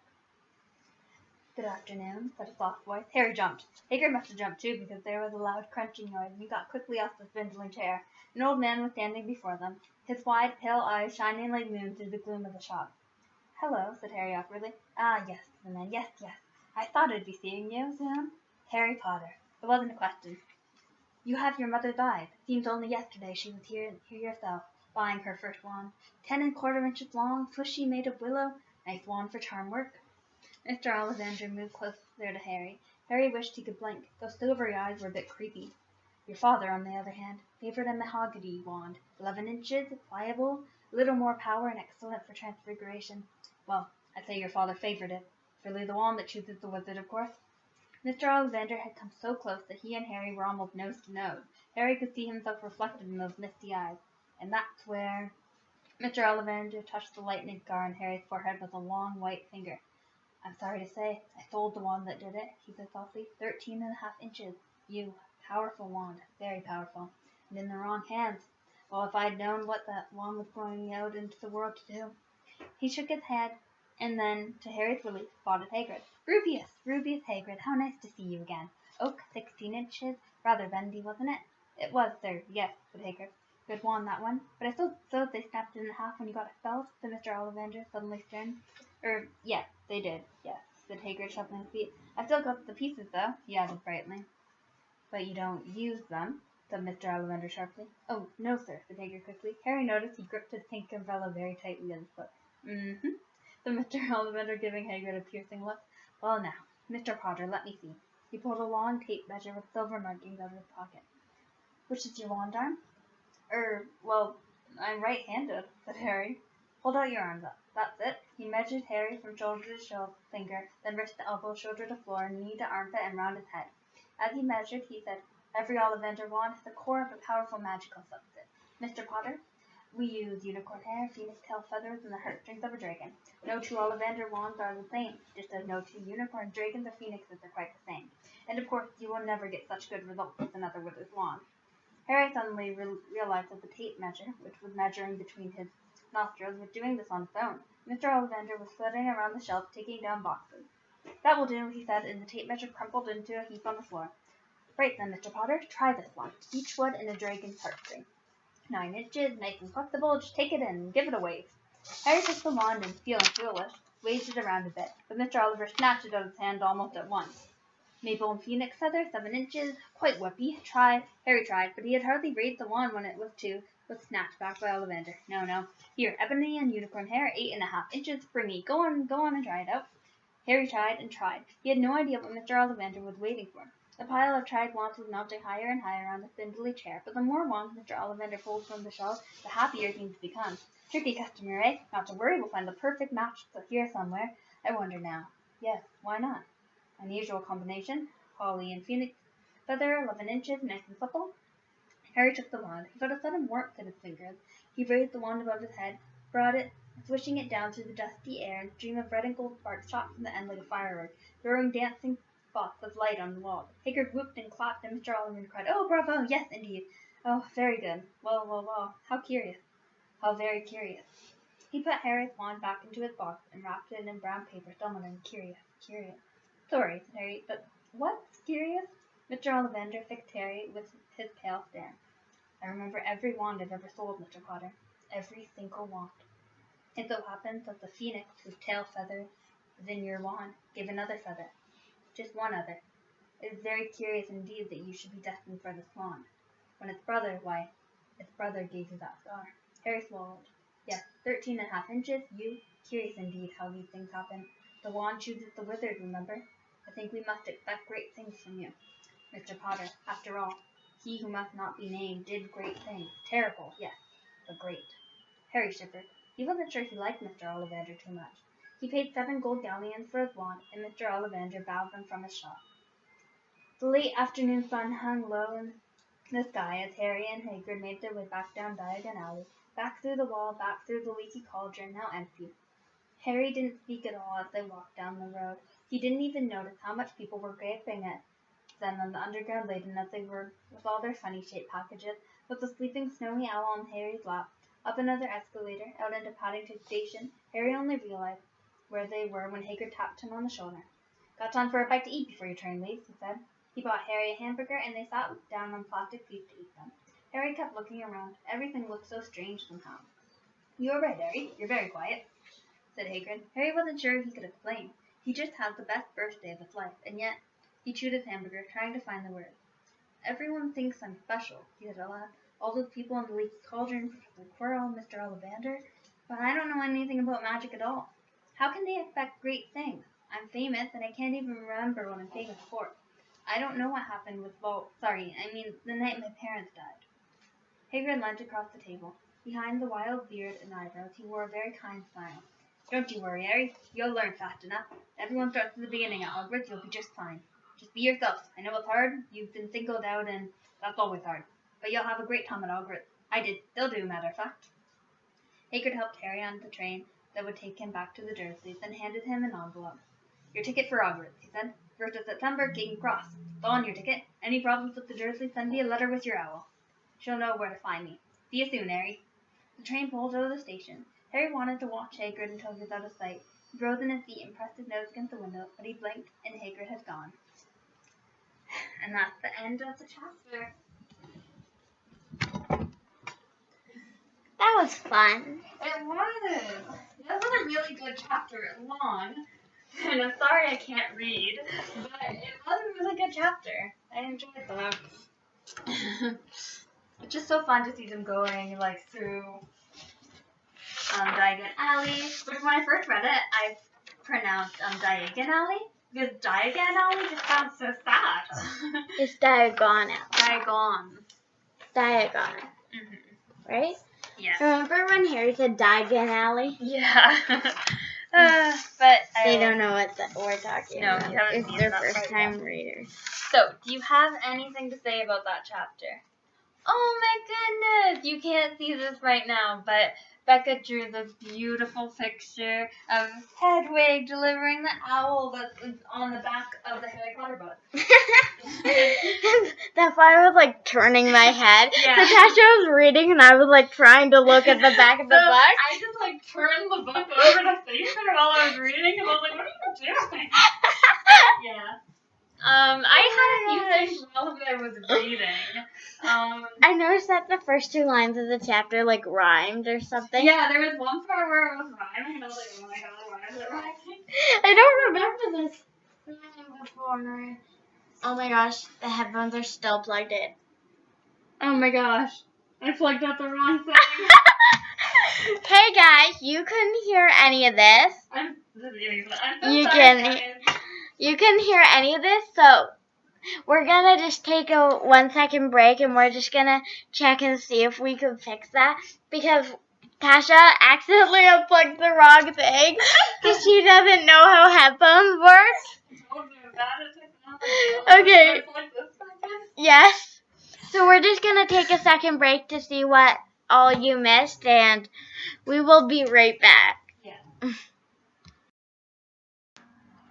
Good afternoon, said a soft voice. Harry jumped. Hagrid must have jumped too, because there was a loud crunching noise, and he got quickly off the spindling chair. An old man was standing before them, his wide, pale eyes shining like moons through the gloom of the shop. Hello, said Harry awkwardly. Ah, yes, said the man. Yes. I thought I'd be seeing you soon. Harry Potter. It wasn't a question. You have your mother's eyes. Seems only yesterday she was here yourself, buying her first wand. 10 1/4 inches long, swishy, made of willow. Nice wand for charm work. Mr. Ollivander moved closer to Harry. Harry wished he could blink. Those silvery eyes were a bit creepy. Your father, on the other hand, favoured a mahogany wand, 11 inches, pliable, a little more power and excellent for transfiguration. Well, I'd say your father favoured it. Really the wand that chooses the wizard, of course. Mr. Ollivander had come so close that he and Harry were almost nose to nose. Harry could see himself reflected in those misty eyes. And that's where... Mr. Ollivander touched the lightning scar on Harry's forehead with a long white finger. I'm sorry to say, I sold the wand that did it, he said softly. 13 1/2 inches. Powerful wand, very powerful. And in the wrong hands. Well, if I'd known what that wand was going out into the world to do. He shook his head, and then, to Harry's relief, spotted Hagrid. Rubeus Hagrid, how nice to see you again. Oak, 16 inches, rather bendy, wasn't it? It was, sir, yes, said Hagrid. Good wand, that one. But I suppose they snapped it in half when you got expelled, said Mr. Ollivander, suddenly stern. Yes, they did, yes, said Hagrid, shuffling his feet. I still got the pieces, though, he added brightly. But you don't use them, said Mr. Ollivander sharply. Oh, no, sir, said Hagrid quickly. Harry noticed he gripped his pink umbrella very tightly with his foot. Mm-hmm, said Mr. Ollivander, giving Hagrid a piercing look. Well, now, Mr. Potter, let me see. He pulled a long tape measure with silver markings out of his pocket. Which is your wand arm? Well, I'm right-handed, said Harry. Hold out your arms up. That's it. He measured Harry from shoulder to finger, then wrist to elbow, shoulder to floor, knee to armpit, and round his head. As he measured, he said, Every Ollivander wand has the core of a powerful magical substance. Mr. Potter, we use unicorn hair, phoenix tail feathers, and the heartstrings of a dragon. No 2 Ollivander wands are the same, just as no 2 unicorn dragons or phoenixes are quite the same. And of course, you will never get such good results with another wizard's wand. Harry suddenly realized that the tape measure, which was measuring between his nostrils, was doing this on its own. Mr. Ollivander was flitting around the shelf, taking down boxes. That will do, he said, and the tape measure crumpled into a heap on the floor. Right then, Mr. Potter, try this one. Each wood in a dragon's heartstring. 9 inches, nice and flexible, just take it in and give it a wave. Harry took the wand and, feeling foolish, waved it around a bit, but Mr. Oliver snatched it out of his hand almost at once. Maple and Phoenix Feather, 7 inches, quite whippy. Harry tried, but he had hardly raised the wand when it was snatched back by Ollivander. No. Here, Ebony and Unicorn Hair, 8.5 inches, springy. Go on and try it out. Harry tried and tried. He had no idea what Mr. Ollivander was waiting for. The pile of tried wands was mounting higher and higher on the spindly chair, but the more wands Mr. Ollivander pulled from the shelf, the happier he became. Tricky customer, eh? Not to worry, we'll find the perfect match here somewhere. I wonder now. Yes, why not? Unusual combination. Holly and Phoenix Feather, 11 inches, nice and supple. Harry took the wand. He felt a sudden warmth in his fingers. He raised the wand above his head, brought it, swishing it down through the dusty air, and a stream of red and gold sparks shot from the end like a firework, throwing dancing spots of light on the wall. Hagrid whooped and clapped, and Mr. Ollivander cried, "Oh, bravo! Yes, indeed! Oh, very good! Well! How curious! How very curious!" He put Harry's wand back into its box and wrapped it in brown paper, stumbling, "Curious! Sorry," said Harry, "but what's curious?" Mr. Ollivander fixed Harry with his pale stare. "I remember every wand I've ever sold, Mr. Potter. Every single wand. It so happens that the phoenix whose tail feather is in your wand gave another feather. Just one other. It is very curious indeed that you should be destined for this wand. When its brother gave you that scar." Harry swallowed. "Yes, 13.5 inches. Curious indeed how these things happen. The wand chooses the wizard, remember? I think we must expect great things from you, Mr. Potter. After all, he who must not be named did great things. Terrible, yes, but great." Harry shivered. He wasn't sure he liked Mr. Ollivander too much. He paid 7 gold galleons for his wand, and Mr. Ollivander bowed them from his shop. The late afternoon sun hung low in the sky as Harry and Hagrid made their way back down Diagon Alley, back through the wall, back through the leaky cauldron, now empty. Harry didn't speak at all as they walked down the road. He didn't even notice how much people were gaping at them on the underground laden as they were with all their funny-shaped packages, with the sleeping snowy owl on Harry's lap, up another escalator, out into Paddington Station. Harry only realized where they were when Hagrid tapped him on the shoulder. "Got time for a bite to eat before your train leaves?" he said. He bought Harry a hamburger, and they sat down on plastic seats to eat them. Harry kept looking around. Everything looked so strange somehow. "You're right, Harry. You're very quiet," said Hagrid. Harry wasn't sure he could explain. He just had the best birthday of his life, and yet he chewed his hamburger, trying to find the words. "Everyone thinks I'm special," he said aloud. "All those people in the leaky cauldron, Professor Quirrell, Mr. Ollivander, but I don't know anything about magic at all. How can they expect great things? I'm famous, and I can't even remember what I'm famous for. I don't know what happened with the night my parents died." Hagrid leant across the table. Behind the wild beard and eyebrows, he wore a very kind smile. "Don't you worry, Harry. You'll learn fast enough. Everyone starts at the beginning at Hogwarts. You'll be just fine. Just be yourself. I know it's hard. You've been singled out, and that's always hard. But you'll have a great time at Hogwarts. I did. Still do, matter of fact." Hagrid helped Harry on the train that would take him back to the Dursleys, and handed him an envelope. "Your ticket for Hogwarts," he said. "1st of September, King's Cross. It's on your ticket. Any problems with the Dursleys, send me a letter with your owl. She'll know where to find me. See you soon, Harry." The train pulled out of the station. Harry wanted to watch Hagrid until he was out of sight. He rose in his seat and pressed his nose against the window, but he blinked, and Hagrid had gone. And that's the end of the chapter. That was fun. It was. That was a really good chapter. Long. And I'm sorry I can't read, but it was a really good chapter. I enjoyed that. It's just so fun to see them going through Diagon Alley. But when I first read it, I pronounced Diagon Alley because Diagon Alley just sounds so sad. It's Diagon Alley. Diagon. Right? Yeah. Remember when Harry said Diagon Alley? Yeah. But they don't know what we're talking about. No, you haven't it's seen their that first part time yet. readers. So, do you have anything to say about that chapter? Oh my goodness! You can't see this right now, but Becca drew this beautiful picture of Hedwig delivering the owl that's on the back of the Harry Potter book. That's why I was turning my head. Yeah. Natasha was reading and I was trying to look at the back of the book. I just turned the book over to face her while I was reading and I was like, what are you doing? Yeah. I had a few things while I was reading. I noticed that the first 2 lines of the chapter rhymed or something. Yeah, there was one part where it was rhyming and I was like, oh my god, why is it rhyming? I don't remember this before. Oh my gosh, the headphones are still plugged in. Oh my gosh. I plugged out the wrong thing. Hey guys, you couldn't hear any of this. I'm so You sorry, can- guys. You couldn't hear any of this, so we're gonna just take a 1 second break and we're just gonna check and see if we can fix that because Tasha accidentally unplugged the wrong thing because she doesn't know how headphones work. Okay. Yes. So we're just gonna take a second break to see what all you missed, and we will be right back. Yeah.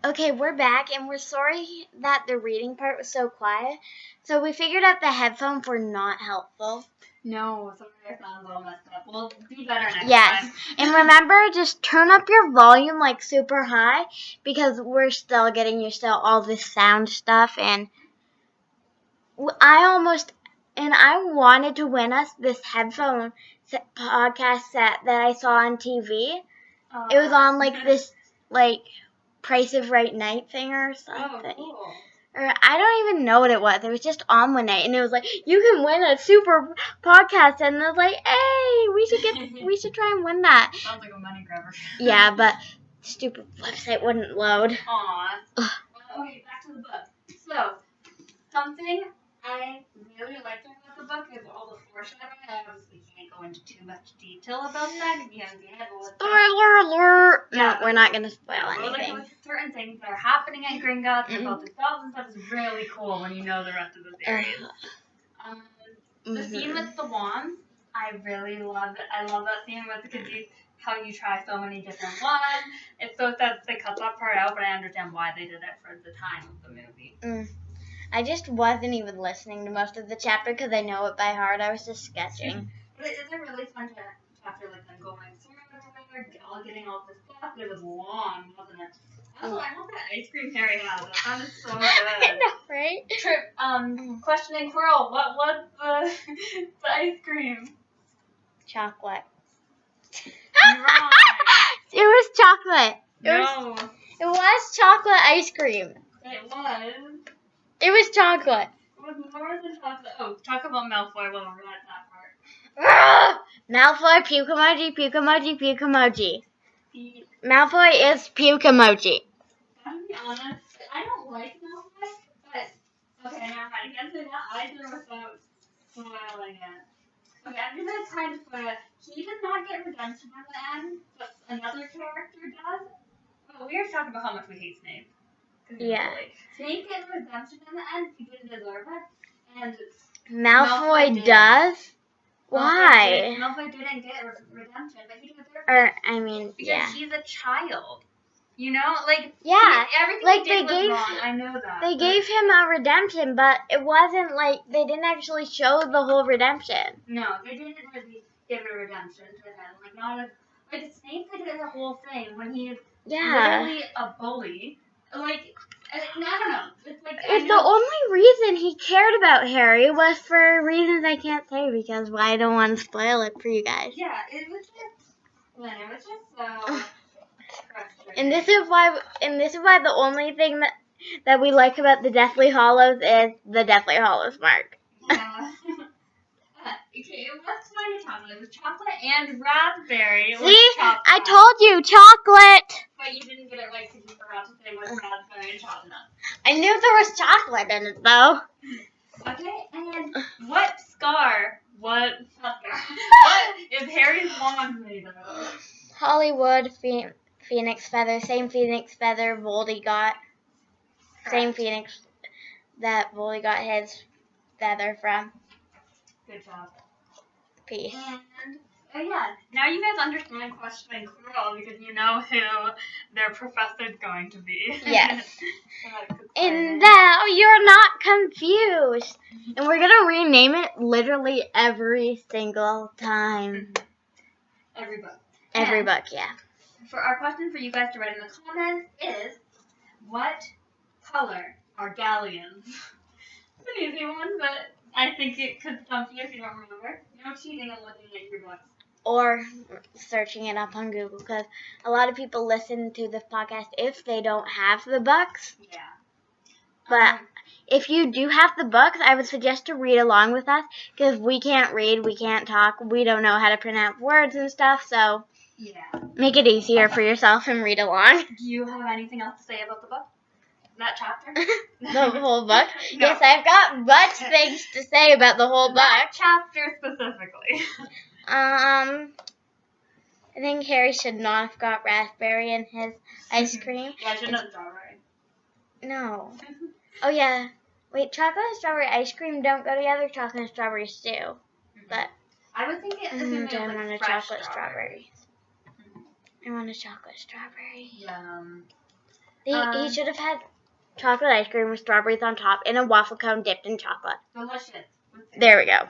Okay, we're back, and we're sorry that the reading part was so quiet. So we figured out the headphones were not helpful. No, sorry I sound all messed up. We'll do better next time. Yes, and remember, just turn up your volume like super high because we're still getting used to all this sound stuff, and I wanted to win us this headphone podcast set that I saw on TV. It was on like this like Price of Right night thing or something. Oh, cool. Or I don't even know what it was. It was just on one night, and it was like you can win a super podcast, and I was like, hey, we should try and win that. Sounds like a money grabber. Yeah, but stupid website wouldn't load. Aw. Okay, back to the book. So, something I really liked about the book is all the foreshadowing. I obviously can't go into too much detail about that if you haven't seen it. Spoiler alert! Yeah, no, we're not gonna spoil But anything. like certain things that are happening at Gringotts about the dogs and stuff is really cool when you know the rest of the series. The scene with the wands, I really love it. I love that scene with because how you try so many different wands. It's so that they cut that part out, but I understand why they did it for the time of the movie. I just wasn't even listening to most of the chapter because I know it by heart. I was just sketching. But it is a really fun chapter, like them going through it, all getting all this stuff. It was long, wasn't it? Also, I want that ice cream Harry has. That sounded so good. I know, right? Trip, questioning Quirrell, what was the ice cream? Chocolate. You're wrong. It was chocolate. No. It was chocolate ice cream. It was. It was chocolate. It was more than chocolate. Oh, talk about Malfoy while we're at that part. Malfoy, puke emoji, puke emoji, puke emoji. Malfoy is puke emoji. To be honest, I don't like Malfoy, but okay, never mind. I can't say that either without spoiling it. Okay, I'm gonna kind of spoil it. He did not get redemption at the end, but another character does. Oh, we were talking about how much we hate Snape. Yeah. Snape gets redemption in the end. He didn't deserve it, and Malfoy does. Why? Malfoy didn't get redemption, but he deserved it. Or I mean, because he's a child. You know, like everything like he did was wrong. I know that. They gave him a redemption, but it wasn't like they didn't actually show the whole redemption. No, they didn't really give a redemption to him. Like not a like Snape did the whole thing when he's literally a bully. Like I don't know. It's like the only reason he cared about Harry was for reasons I can't say because I don't want to spoil it for you guys. Yeah, it was just so. And this is why the only thing that we like about the Deathly Hallows is the Deathly Hallows mark. Yeah. Okay, it was kind of chocolate. It was chocolate and raspberry. See, I told you, chocolate. But you didn't get it right because you forgot to say what raspberry and chocolate. I knew there was chocolate in it though. Okay, and what is Harry's wand made of? Hollywood phoenix feather, same phoenix feather Voldy got. Correct. Same phoenix that Voldy got his feather from. Good job. Peace. And yeah, now you guys understand questioning Quirrell because you know who their professor's going to be. Yes. And now you're not confused. And we're gonna rename it literally every single time. Every book. Every book, yeah. For our question for you guys to write in the comments is, what color are galleons? It's an easy one, but I think it could stump you if you don't remember. No cheating and looking at your books. Or searching it up on Google, because a lot of people listen to this podcast if they don't have the books. Yeah. But if you do have the books, I would suggest to read along with us because we can't read, we can't talk, we don't know how to pronounce words and stuff. So Yeah. make it easier for yourself and read along. Do you have anything else to say about the book? That chapter? The whole book? No. Yes, I've got much things to say about the whole book. That chapter specifically. I think Harry should not have got raspberry in his ice cream. Yeah, I should have strawberry. No. Oh, yeah. Wait, chocolate and strawberry ice cream don't go together. Chocolate and strawberry stew. But I was thinking I want a chocolate strawberry. I want a chocolate strawberry. Yum. He should have had chocolate ice cream with strawberries on top and a waffle cone dipped in chocolate. Delicious. There we go.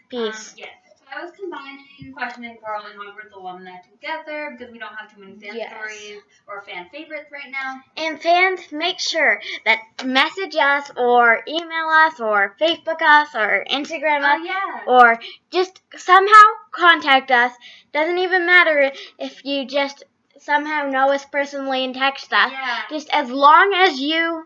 Peace. Yes. So I was combining Questioning Pearl and Hogwarts Alumni together because we don't have too many fan stories or fan favorites right now. And fans, make sure that message us or email us or Facebook us or Instagram us or just somehow contact us. Doesn't even matter if you just somehow know us personally and text us. Yeah. Just as long as you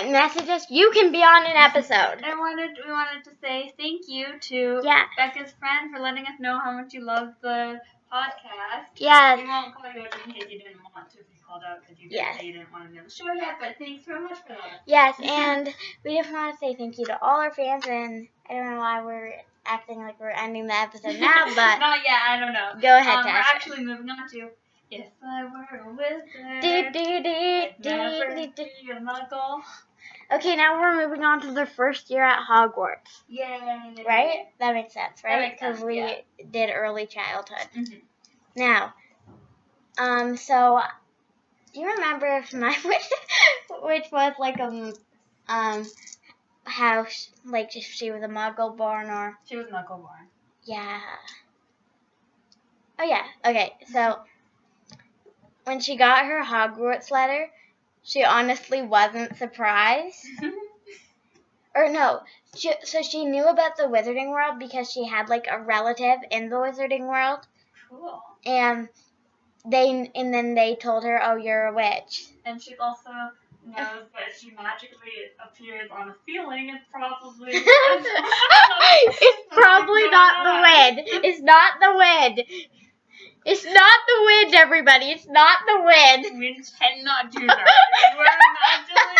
message us, you can be on an episode. And we wanted to say thank you to Becca's friend for letting us know how much you love the podcast. Yes. We won't call you out in case you didn't want to be called out because you didn't say you didn't want to be on the show yet, but thanks so much for that. Yes, and we just want to say thank you to all our fans, and I don't know why we're acting like we're ending the episode now, but not yet, I don't know. Go ahead, We're Tasha. actually moving on to If I Were a Wizard, I'd never be a muggle. Okay, now we're moving on to their first year at Hogwarts. Yay. Right? That makes sense, right? Because we did early childhood. Mm-hmm. Now, so do you remember if my which was like how like if she was a Muggle born or she was Muggle born? Yeah. Oh yeah. Okay, so when she got her Hogwarts letter, she honestly wasn't surprised. Or no, so she knew about the Wizarding World because she had like a relative in the Wizarding World. Cool. And then they told her, "Oh, you're a witch." And she also knows that she magically appears on a ceiling. It's probably it's probably not the wind. It's not the wind. It's not the wind, everybody. It's not the wind. We cannot do that. If we're magically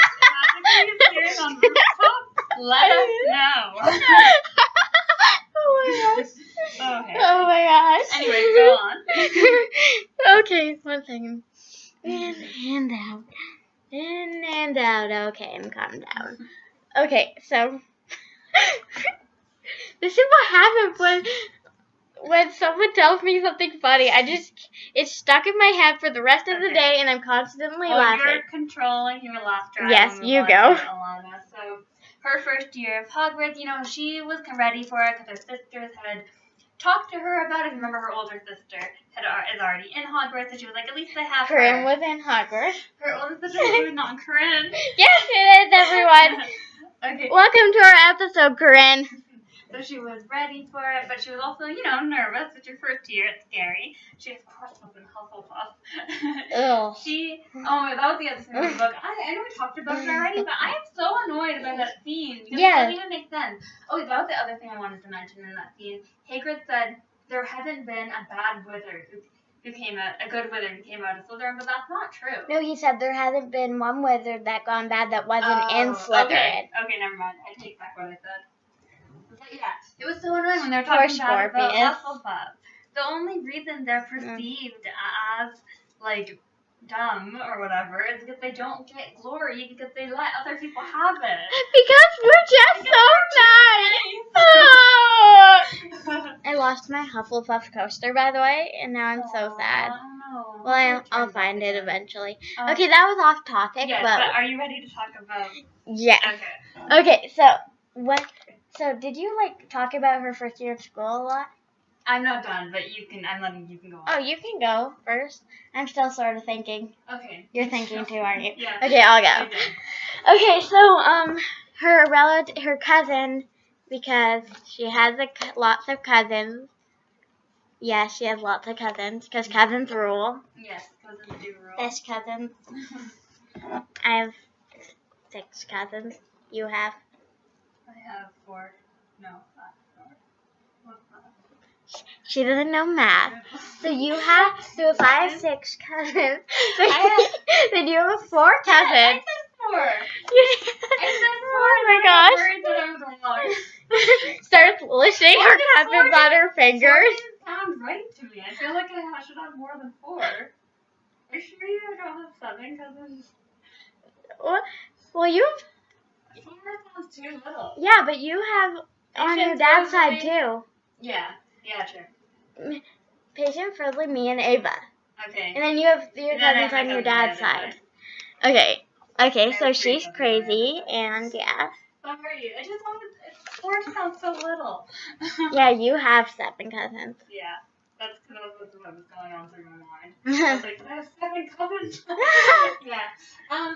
appearing on rooftops, let us know. Oh my gosh. Okay. Oh my gosh. Anyway, go on. Okay, 1 second. In and out. In and out. Okay, I'm calm down. Okay, so this is what happens when someone tells me something funny. It's stuck in my head for the rest of the day, and I'm constantly laughing. You're controlling your laughter. Yes, you go. Alana. So, her first year of Hogwarts, she was ready for it because her sisters had talked to her about it. Remember, her older sister is already in Hogwarts, so she was like, at least I have Corinne her. was in Hogwarts. Her older sister was not Corinne. Yes, it is, everyone. Okay. Welcome to our episode, Corinne. So she was ready for it, but she was also, nervous. It's her first year. It's scary. She, of course, was in Hufflepuff. Ugh. That was the other thing in the book. I know we talked about it already, but I am so annoyed about that scene. Because it doesn't even make sense. Oh, that was the other thing I wanted to mention in that scene. Hagrid said there hasn't been a bad wizard who came out, a good wizard who came out of Slytherin, but that's not true. No, he said there hasn't been one wizard that gone bad that wasn't in Slytherin. Okay, never mind. I take back what I said. But yeah, it was so annoying when they were talking about Hufflepuff. The only reason they're perceived as, dumb or whatever is because they don't get glory because they let other people have it. Because we're just so nice. I lost my Hufflepuff coaster, by the way, and now I'm so sad. No. Well, I'll find it eventually. Okay, that was off topic. Yes, but are you ready to talk about... Yeah. Okay, so what... So, did you, talk about her first year of school a lot? I'm not done, but I'm letting you can go on. Oh, you can go first. I'm still sort of thinking. Okay. You're thinking too, aren't you? Yeah. Okay, I'll go. Okay, so, her cousin, because she has lots of cousins. Yes, she has lots of cousins, because cousins rule. Yes, cousins do rule. Best cousins. I have 6 cousins you have? I have 4. No, 5. 4. She doesn't know math. So if I have 6 cousins, then you have 4 cousins. I said 4. I said 4. Oh my gosh. I'm worried that I was wrong. Starts listing her cousins on her fingers. 4 didn't sound right to me. I feel like I should have more than 4. Are you sure you don't have 7 cousins? Well, you have... 4 sounds too little. Yeah, but you have on your dad's side too. Yeah, true. Patient, Friendly, me, and Ava. Okay. And then you have your cousins on your dad's side. Okay, so she's crazy, and yeah. Sorry, I just wanted... 4 sounds so little. Yeah, you have 7 cousins. Yeah, that's kind of what was going on through my mind. I was like, I have 7 cousins? Yeah.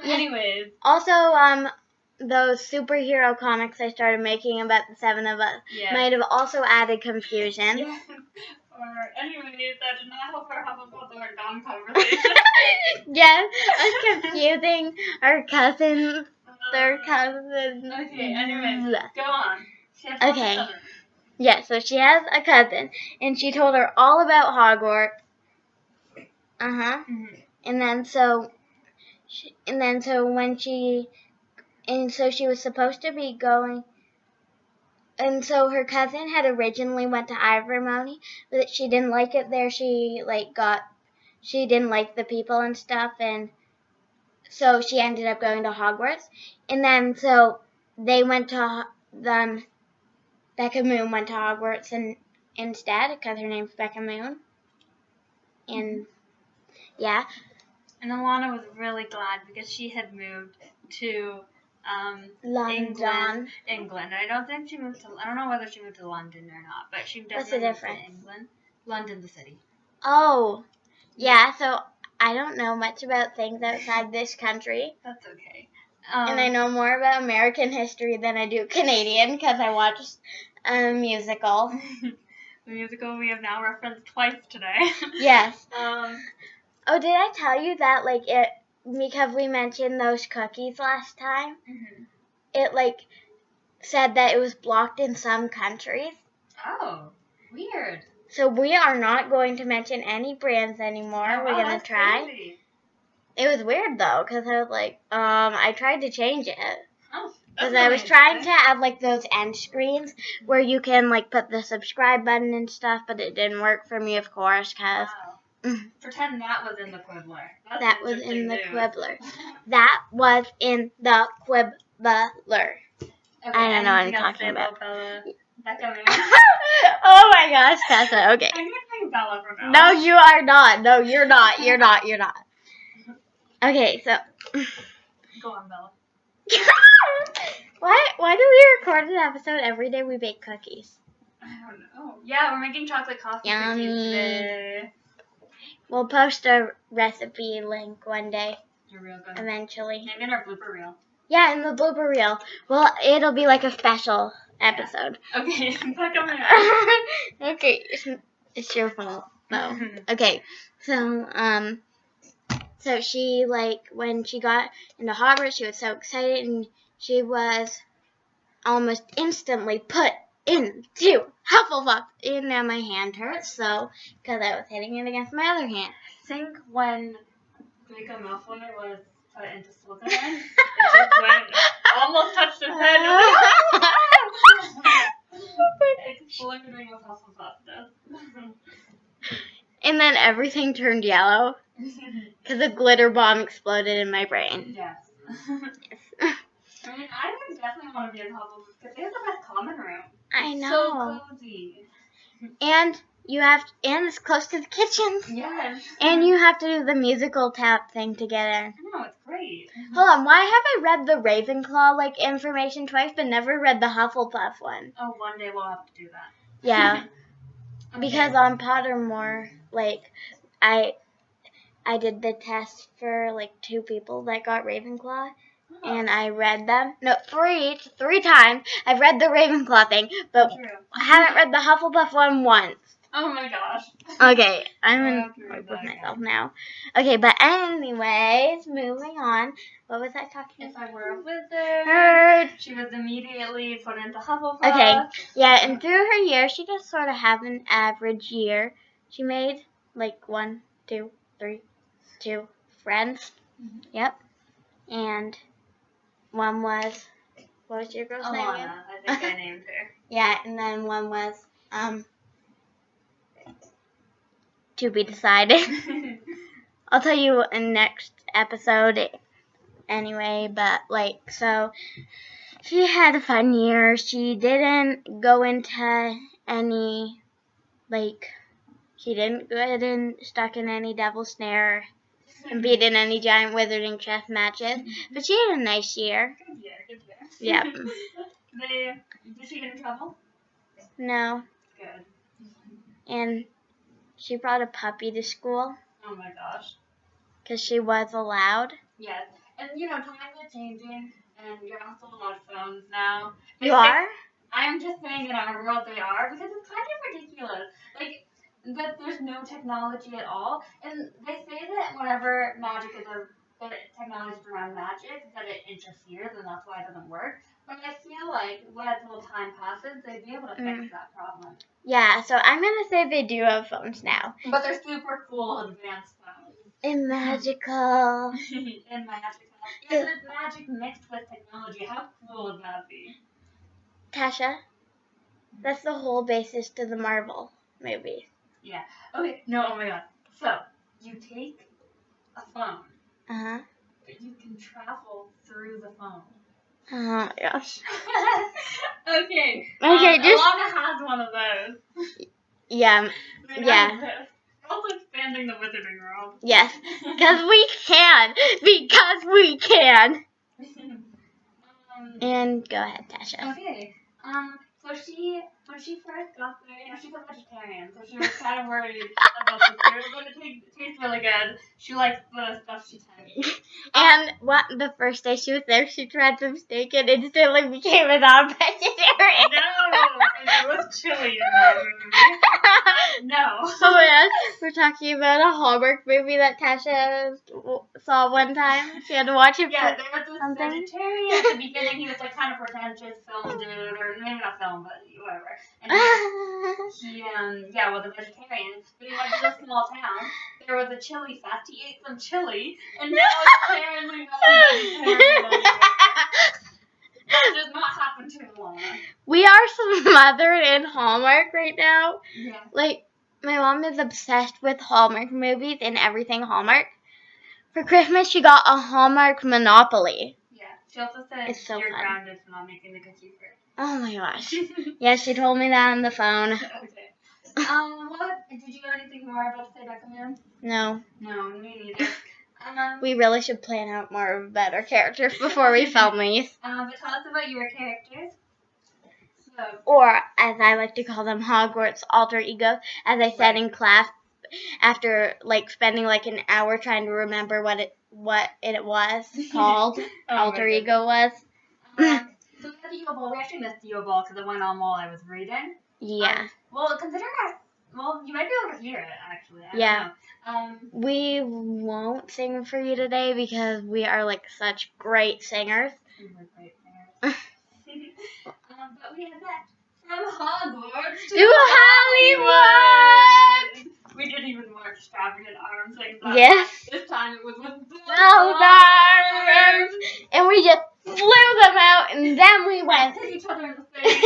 Anyways. Also, those superhero comics I started making about the 7 of us might have also added confusion. Yeah. Or anyways, that did not help our Hufflepuffs or Dom conversation. Yes, us confusing our cousins, their cousins. Okay, anyways, go on. She has lots of cousins. Yeah, so she has a cousin, and she told her all about Hogwarts. Mm-hmm. And so she was supposed to be going. And so her cousin had originally went to Ivermony, but she didn't like it there. She didn't like the people and stuff, and so she ended up going to Hogwarts. And then so they went to Becca Moon went to Hogwarts instead because her name's Becca Moon. And yeah. And Alana was really glad because she had moved to London. England. I don't think she moved to. I don't know whether she moved to London or not, but she definitely What's the moved difference? to England. London, the city. Oh, yeah. So I don't know much about things outside this country. That's okay. And I know more about American history than I do Canadian because I watched a musical. The musical we have now referenced twice today. Yes. Oh, did I tell you that because we mentioned those cookies last time? Mm-hmm. It said that it was blocked in some countries. Oh, weird. So we are not going to mention any brands anymore. Oh, We're gonna try. Crazy. It was weird though, because I was like, I tried to change it. Oh. Because I was trying to add those end screens where you can put the subscribe button and stuff, but it didn't work for me, of course, because. Wow. Pretend that was in the Quibbler. That was in the Quibbler. That was in the Quibbler. Okay, I don't know what I'm talking about. Becca Moon. Oh my gosh, Tessa. Okay. I'm gonna say Bella from now. No, you are not. No, you're not. You're not. You're not. Okay, so. Go on, Bella. Why do we record an episode every day we bake cookies? I don't know. Yeah, we're making chocolate coffee cookies today. We'll post a recipe link one day. You're real good. Eventually. Maybe in our blooper reel. Yeah, in the blooper reel. Well, it'll be a special episode. Yeah. Okay, Becca Moon. Okay, it's your fault. No. Okay, so she when she got into Hogwarts, she was so excited, and she was almost instantly put into Hufflepuff. And now my hand hurts, because I was hitting it against my other hand. I think when Draco Malfoy was put into Slytherin, it just almost touched his head. Exploding with Hufflepuff. And then everything turned yellow because a glitter bomb exploded in my brain. Yes. I mean, I would definitely want to be in Hufflepuff because they have the best common room. I know. So cozy. And and it's close to the kitchen. Yes. And you have to do the musical tap thing together. I know, it's great. Hold on, why have I read the Ravenclaw information twice but never read the Hufflepuff one? Oh, one day we'll have to do that. Yeah. Okay. Because on Pottermore, I did the test for 2 people that got Ravenclaw. Oh. And I read them. No, three times. I've read the Ravenclaw thing, but I haven't read the Hufflepuff one once. Oh my gosh. Okay, I'm I in have to read with that myself again. now. Okay, but anyways, moving on. What was I talking If about? I were a wizard, Nerd. she was immediately put into Hufflepuff. Okay, yeah, and through her year, she just sort of had an average year. She made like 1, 2, 3, 2 friends. Yep. And one was, what was your girl's name again? Alana, I think I named her. Yeah, and then one was, to be decided. I'll tell you in next episode anyway, but like, so she had a fun year. She didn't go into any, like, she didn't get stuck in any devil snare and beat in any giant wizarding chess matches, but she had a nice year. Good year, good year. Yep. Did she get in trouble? No. Good. And she brought a puppy to school Oh my gosh. because she was allowed. Yes. And times are changing, and you're also on phones now. You are? I'm just saying in our world they are, because it's kind of ridiculous. Like, that there's no technology at all. And they say that whenever technology is around magic, that it interferes, and that's why it doesn't work. But I feel like as little time passes, they'd be able to fix that problem. Yeah, so I'm going to say they do have phones now. But they're super cool, advanced phones. And magical. And magical. Yeah, but it's magic mixed with technology. How cool would that be? Tasha, that's the whole basis to the Marvel movies. Yeah. Okay, no, oh my god. So, you take a phone. Uh-huh. But you can travel through the phone. Oh my gosh. Okay. Okay, Alana has one of those. Yeah. Yeah. We're also expanding the wizarding world. Yes. Because we can. Because we can. And go ahead, Tasha. Okay. So when she first got there, she's a vegetarian, so she was kind of worried about the food, but it tastes really good. She likes the stuff she tastes. And the first day she was there, she tried some steak and instantly became a non-vegetarian. No, and it was chili in that movie. No. Oh yes, we're talking about a Hallmark movie that Tasha saw one time. She had to watch it. Yeah, there was this vegetarian at the beginning. He was like kind of pretentious film dude, or maybe not film, but whatever. And he was a vegetarian. But he went to this small town. There was a chili fest. He ate some chili, and now apparently not a vegetarian anymore. That does not happen to Alana. We are smothered in Hallmark right now. Yeah. Like, my mom is obsessed with Hallmark movies and everything Hallmark. For Christmas, she got a Hallmark Monopoly. Yeah. She also said it's so you're fun. grounded for not making the cookie for it. Oh my gosh. Yeah, she told me that on the phone. Okay. What? Did you have anything more about to say about Command? No. No, me neither. We really should plan out more about our characters before we film these. But tell us about your characters. So. Or, as I like to call them, Hogwarts alter ego. As I said in class, after spending an hour trying to remember what it was called, alter ego was. So we had the Ego Ball. We actually missed the Ego Ball because it went on while I was reading. Yeah. You might be able to hear it, actually. I don't know. We won't sing for you today because we are such great singers. We're great singers. But we had that from Hogwarts to Hollywood. We did even more extravagant arm things. Yes. This time it was with those arms. And we just flew them out, and then we went. Hit each other in the face.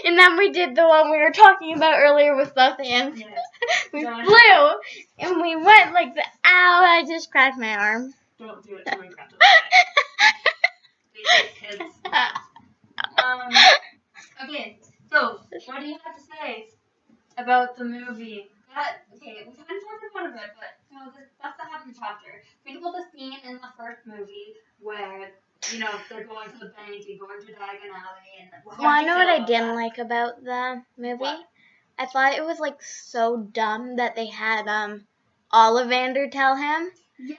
And then we did the one we were talking about earlier with both hands. Yes. We flew, and we went ow, I just cracked my arm. Don't do it to me, kids. Okay, so what do you have to say about the movie? We kind of talked about it, but the stuff that happened in the chapter. Think about the scene in the first movie where they're going to the bank and going to Diagon Alley, and I know what I didn't like about the movie. What? I thought it was so dumb that they had Ollivander tell him. Yes.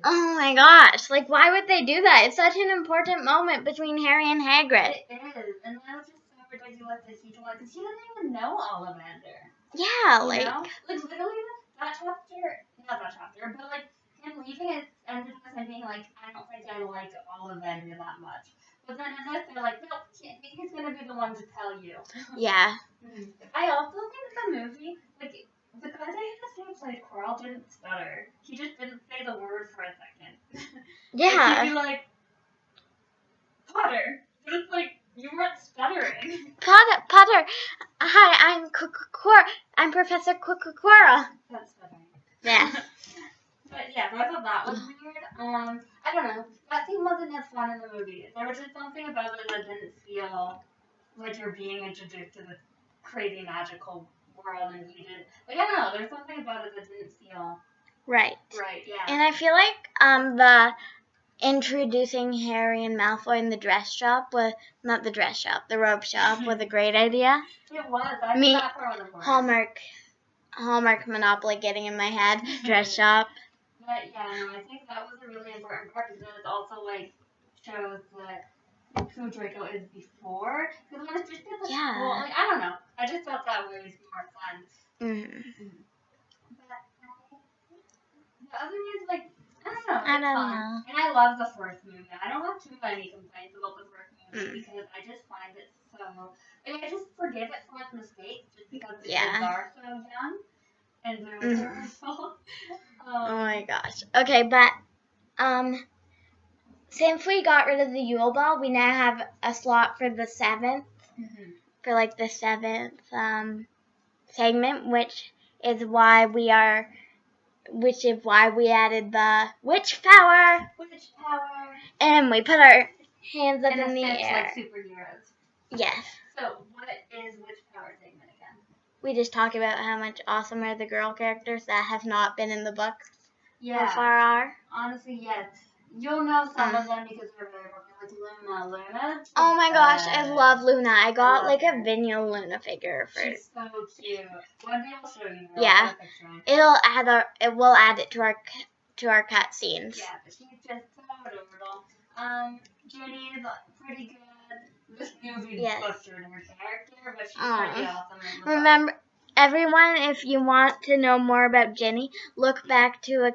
Oh my gosh! Why would they do that? It's such an important moment between Harry and Hagrid. It is, and that was just so ridiculous that he told because he doesn't even know Ollivander. Yeah, You like, know? Like, literally, that chapter, not that chapter, but, like, him leaving it ended with him being like, I don't think I like Ollivander that much. But then in this, they're like, no, he's gonna be the one to tell you. yeah. I also think the movie, like, the guy that who played Coral didn't stutter. He just didn't say the word for a second. Like, he'd Yeah. be like, Potter. But it's like, you weren't stuttering. Potter. Hi, I'm Professor Quora. That's stuttering. Yes. But yeah, I thought that was weird. I don't know. That scene wasn't as fun in the movie. There was just something about it that didn't feel like you're being introduced to this crazy magical world, and you didn't. Like, I don't know. There's something about it that didn't feel Right. right. Yeah. And I feel like the introducing Harry and Malfoy in the dress shop was not the dress shop, the robe shop was a great idea. It was. I think that part was important. Hallmark Monopoly getting in my head. Dress shop. But yeah, no, I think that was a really important part because it also like shows that who Draco is before. Because when it's just at the school, like I don't know, I just thought that was more fun. Mm-hmm. But the other is like I don't know, I it's don't fun. know. And I love the first movie. I don't have too many complaints about the first movie because I just find it so. Like, I just forgive it for its mistakes just because the kids are so young and they're adorable. Oh my gosh. Okay, but since we got rid of the Yule Ball, we now have a slot for the 7th. For like the 7th segment, which is why we added the witch power. Witch power. And we put our hands up in the air. Like superheroes. Yes. So what is witch power segment again? We just talk about how much awesomer the girl characters that have not been in the books so far are. Honestly, yes. You'll know some of them because they're very popular. Like Luna. Oh my gosh, I love Luna. I got like a Vinyo Luna figure for. She's so cute. One day I'll show you. Yeah. It will add it to our cut scenes. Yeah, but she's just so adorable. Ginny is pretty good. This movie butchered her character, but she's pretty awesome. Remember, everyone, if you want to know more about Ginny, look back to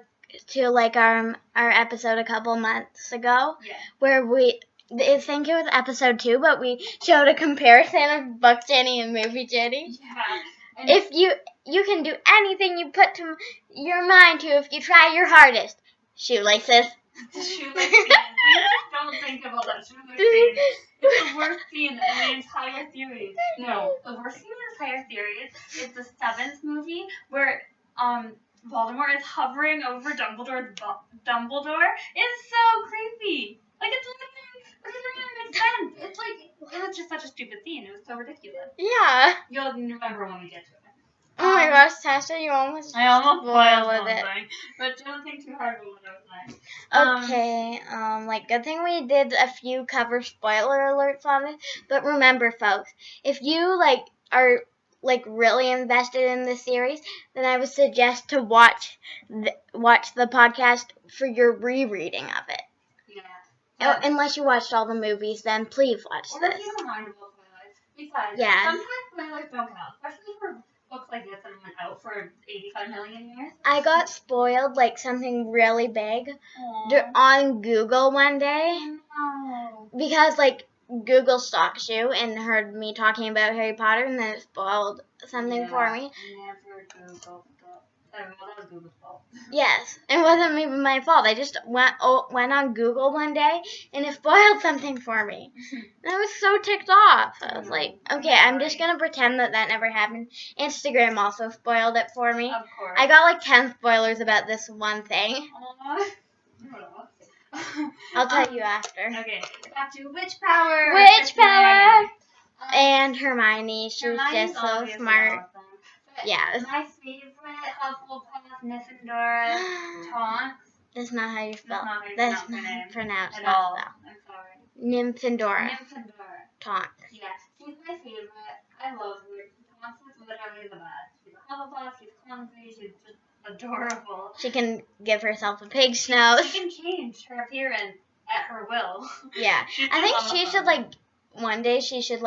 like our episode a couple months ago, where I think it was episode 2, but we showed a comparison of book Ginny and movie Ginny. Yeah. If you can do anything you put to your mind to if you try your hardest. Shoelaces. Shoelaces. You just don't think about that shoelaces. It's the worst scene in the entire series. No, the worst scene in the entire series is the 7th movie where Voldemort is hovering over Dumbledore. It's so creepy. Like it doesn't even make sense. It's like it was just such a stupid scene. It was so ridiculous. Yeah. You'll remember when we get to it. Oh my gosh, Tasha, you almost spoiled something. But don't think too hard about what I was saying. Okay, like good thing we did a few cover spoiler alerts on it. But remember, folks, if you are really invested in this series, then I would suggest to watch the podcast for your rereading of it. Yeah. Unless you watched all the movies, then please watch this. Or if you don't mind about spoilers. Besides, sometimes spoilers don't count, especially for books like this that went out for 85 million years. I got spoiled something really big on Google one day because Google stalks you and heard me talking about Harry Potter and then it spoiled something for me. Never Google stuff. That was Google's fault. Yes, it wasn't even my fault. I just went on Google one day and it spoiled something for me. And I was so ticked off. I was like, okay, I'm just going to pretend that never happened. Instagram also spoiled it for me. Of course. I got 10 spoilers about this one thing. I'll tell you after. Okay, back to witch power. Witch power! And Hermione, she's just so smart. Awesome. Yeah. My favorite Hufflepuff, Gryffindor, Tonks. That's not how you spell. That's not pronounced at all. Spell. I'm sorry. Nymphadora. Tonks. Yeah, she's my favorite. I love her. Tonks is literally the best. She's a Hufflepuff. She's clumsy. She's just adorable. She can give herself a pig's nose. She can change her appearance at her will. Yeah, I think she should one day she should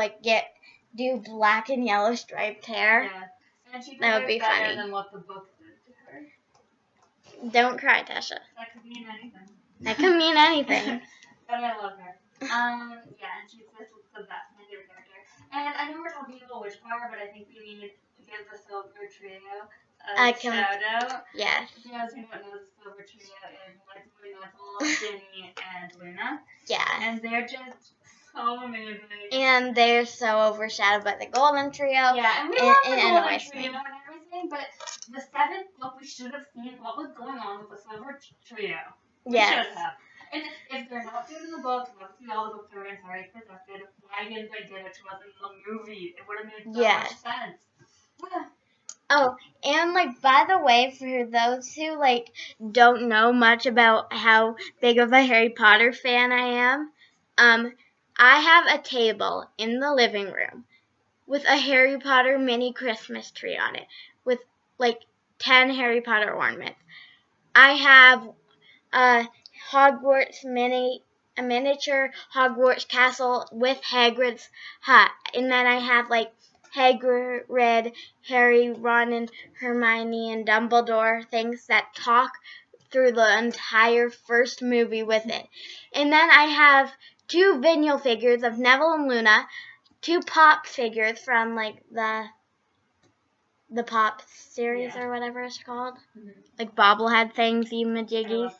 do black and yellow striped hair. Yeah. And she That would be better funny. than what the book did to her. Don't cry, Tasha. That could mean anything. That could mean anything. But I love her. Yeah, and she's the best, my favorite character. And I know we're talking about Witch Power, but I think we need to give the Silver Trio a shout out. Yes. For those who don't know, the Silver Trio is Leslie, Ethel, Ginny, and Luna. Yeah. And they're just so amazing. And they're so overshadowed by the Golden Trio. Yeah, and we love the Golden annoys Trio me. and everything, but the seventh book we should have seen what was going on with the Silver Trio. We Yes. should have. And if they're not doing the books, obviously all the books are in Harry's Protected, why didn't they give it to us in the movie? It would have made so much sense. Yeah. Oh, and like, by the way, for those who like don't know much about how big of a Harry Potter fan I am, I have a table in the living room with a Harry Potter mini Christmas tree on it with like 10 Harry Potter ornaments. I have a miniature Hogwarts castle with Hagrid's hut, and then I have like Hagrid, Harry, Ron, and Hermione, and Dumbledore things that talk through the entire first movie with it. And then I have 2 vinyl figures of Neville and Luna, 2 pop figures from like the Pop series or whatever it's called, like bobblehead things, majiggies,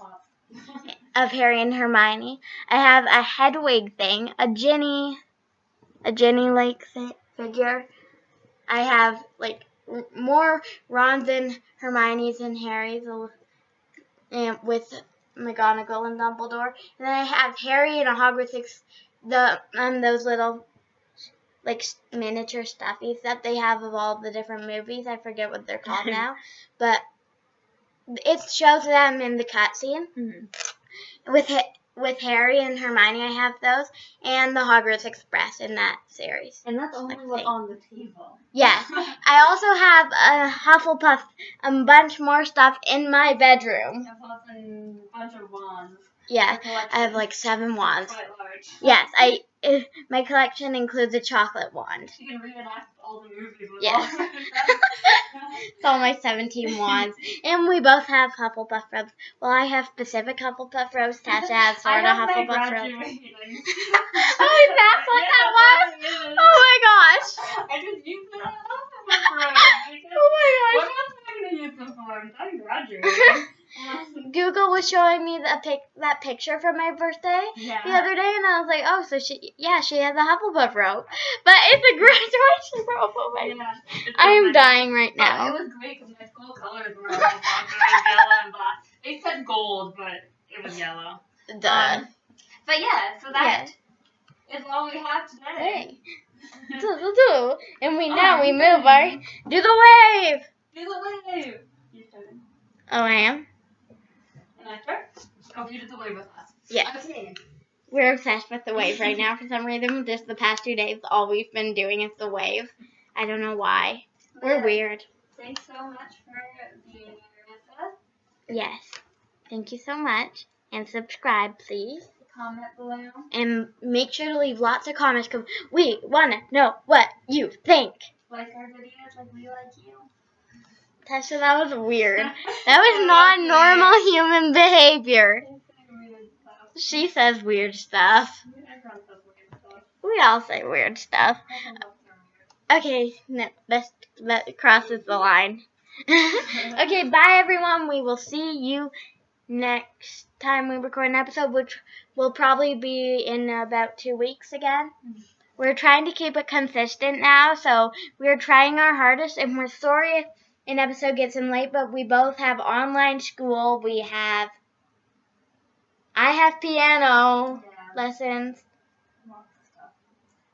of Harry and Hermione. I have a Hedwig thing, a Ginny like figure. I have like more Ron's and Hermione's and Harry's, and with McGonagall and Dumbledore. And then I have Harry in a Hogwarts those little like miniature stuffies that they have of all the different movies. I forget what they're called now, but it shows them in the cutscene. With Harry and Hermione, I have those, and the Hogwarts Express in that series. And that's only what's on the table. Yes. I also have a Hufflepuff, a bunch more stuff in my bedroom. A bunch of wands. Yeah, I have like 7 wands. Quite large. Yes, my collection includes a chocolate wand. You can reenact all the movies with all It's all my 17 wands. And we both have Hufflepuff robes. Well, I have specific Hufflepuff robes. Tasha has sort of Hufflepuff robes. Oh, that's what that was? Oh my gosh. I just used it on Hufflepuff robes. Oh my gosh. What else am I going to use them for? I'm graduating. Google was showing me that picture from my birthday the other day, and I was like, oh, so she has a Hufflepuff robe. But it's a graduation robe. Oh my gosh. I am dying right now. It was great because my school colors were all yellow and black. They said gold, but it was yellow. Duh. But yeah, so that is all we have today. And we move our... Do the wave! Do the wave! You started. Oh, I am? And I start? Oh, you did the wave with us. Yeah. Okay. We're obsessed with the wave right now for some reason. Just the past 2 days, all we've been doing is the wave. I don't know why. We're weird. Thanks so much for being here with us. Yes. Thank you so much. And subscribe, please. Comment below. And make sure to leave lots of comments because we want to know what you think. Like our videos like we like you. Tasha, that was weird. That was not normal human behavior. She says weird stuff. We all say weird stuff. Okay, no, that crosses the line. Okay, bye everyone. We will see you next time we record an episode, which will probably be in about 2 weeks again. We're trying to keep it consistent now, so we're trying our hardest, and we're sorry if an episode gets in late, but we both have online school. I have piano lessons.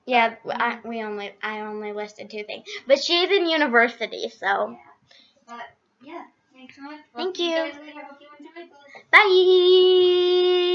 Yeah, I only listed 2 things. But she's in university, so. Yeah. But, yeah, thanks so much. Thank you. See you guys later. Hope you enjoyed this. Bye.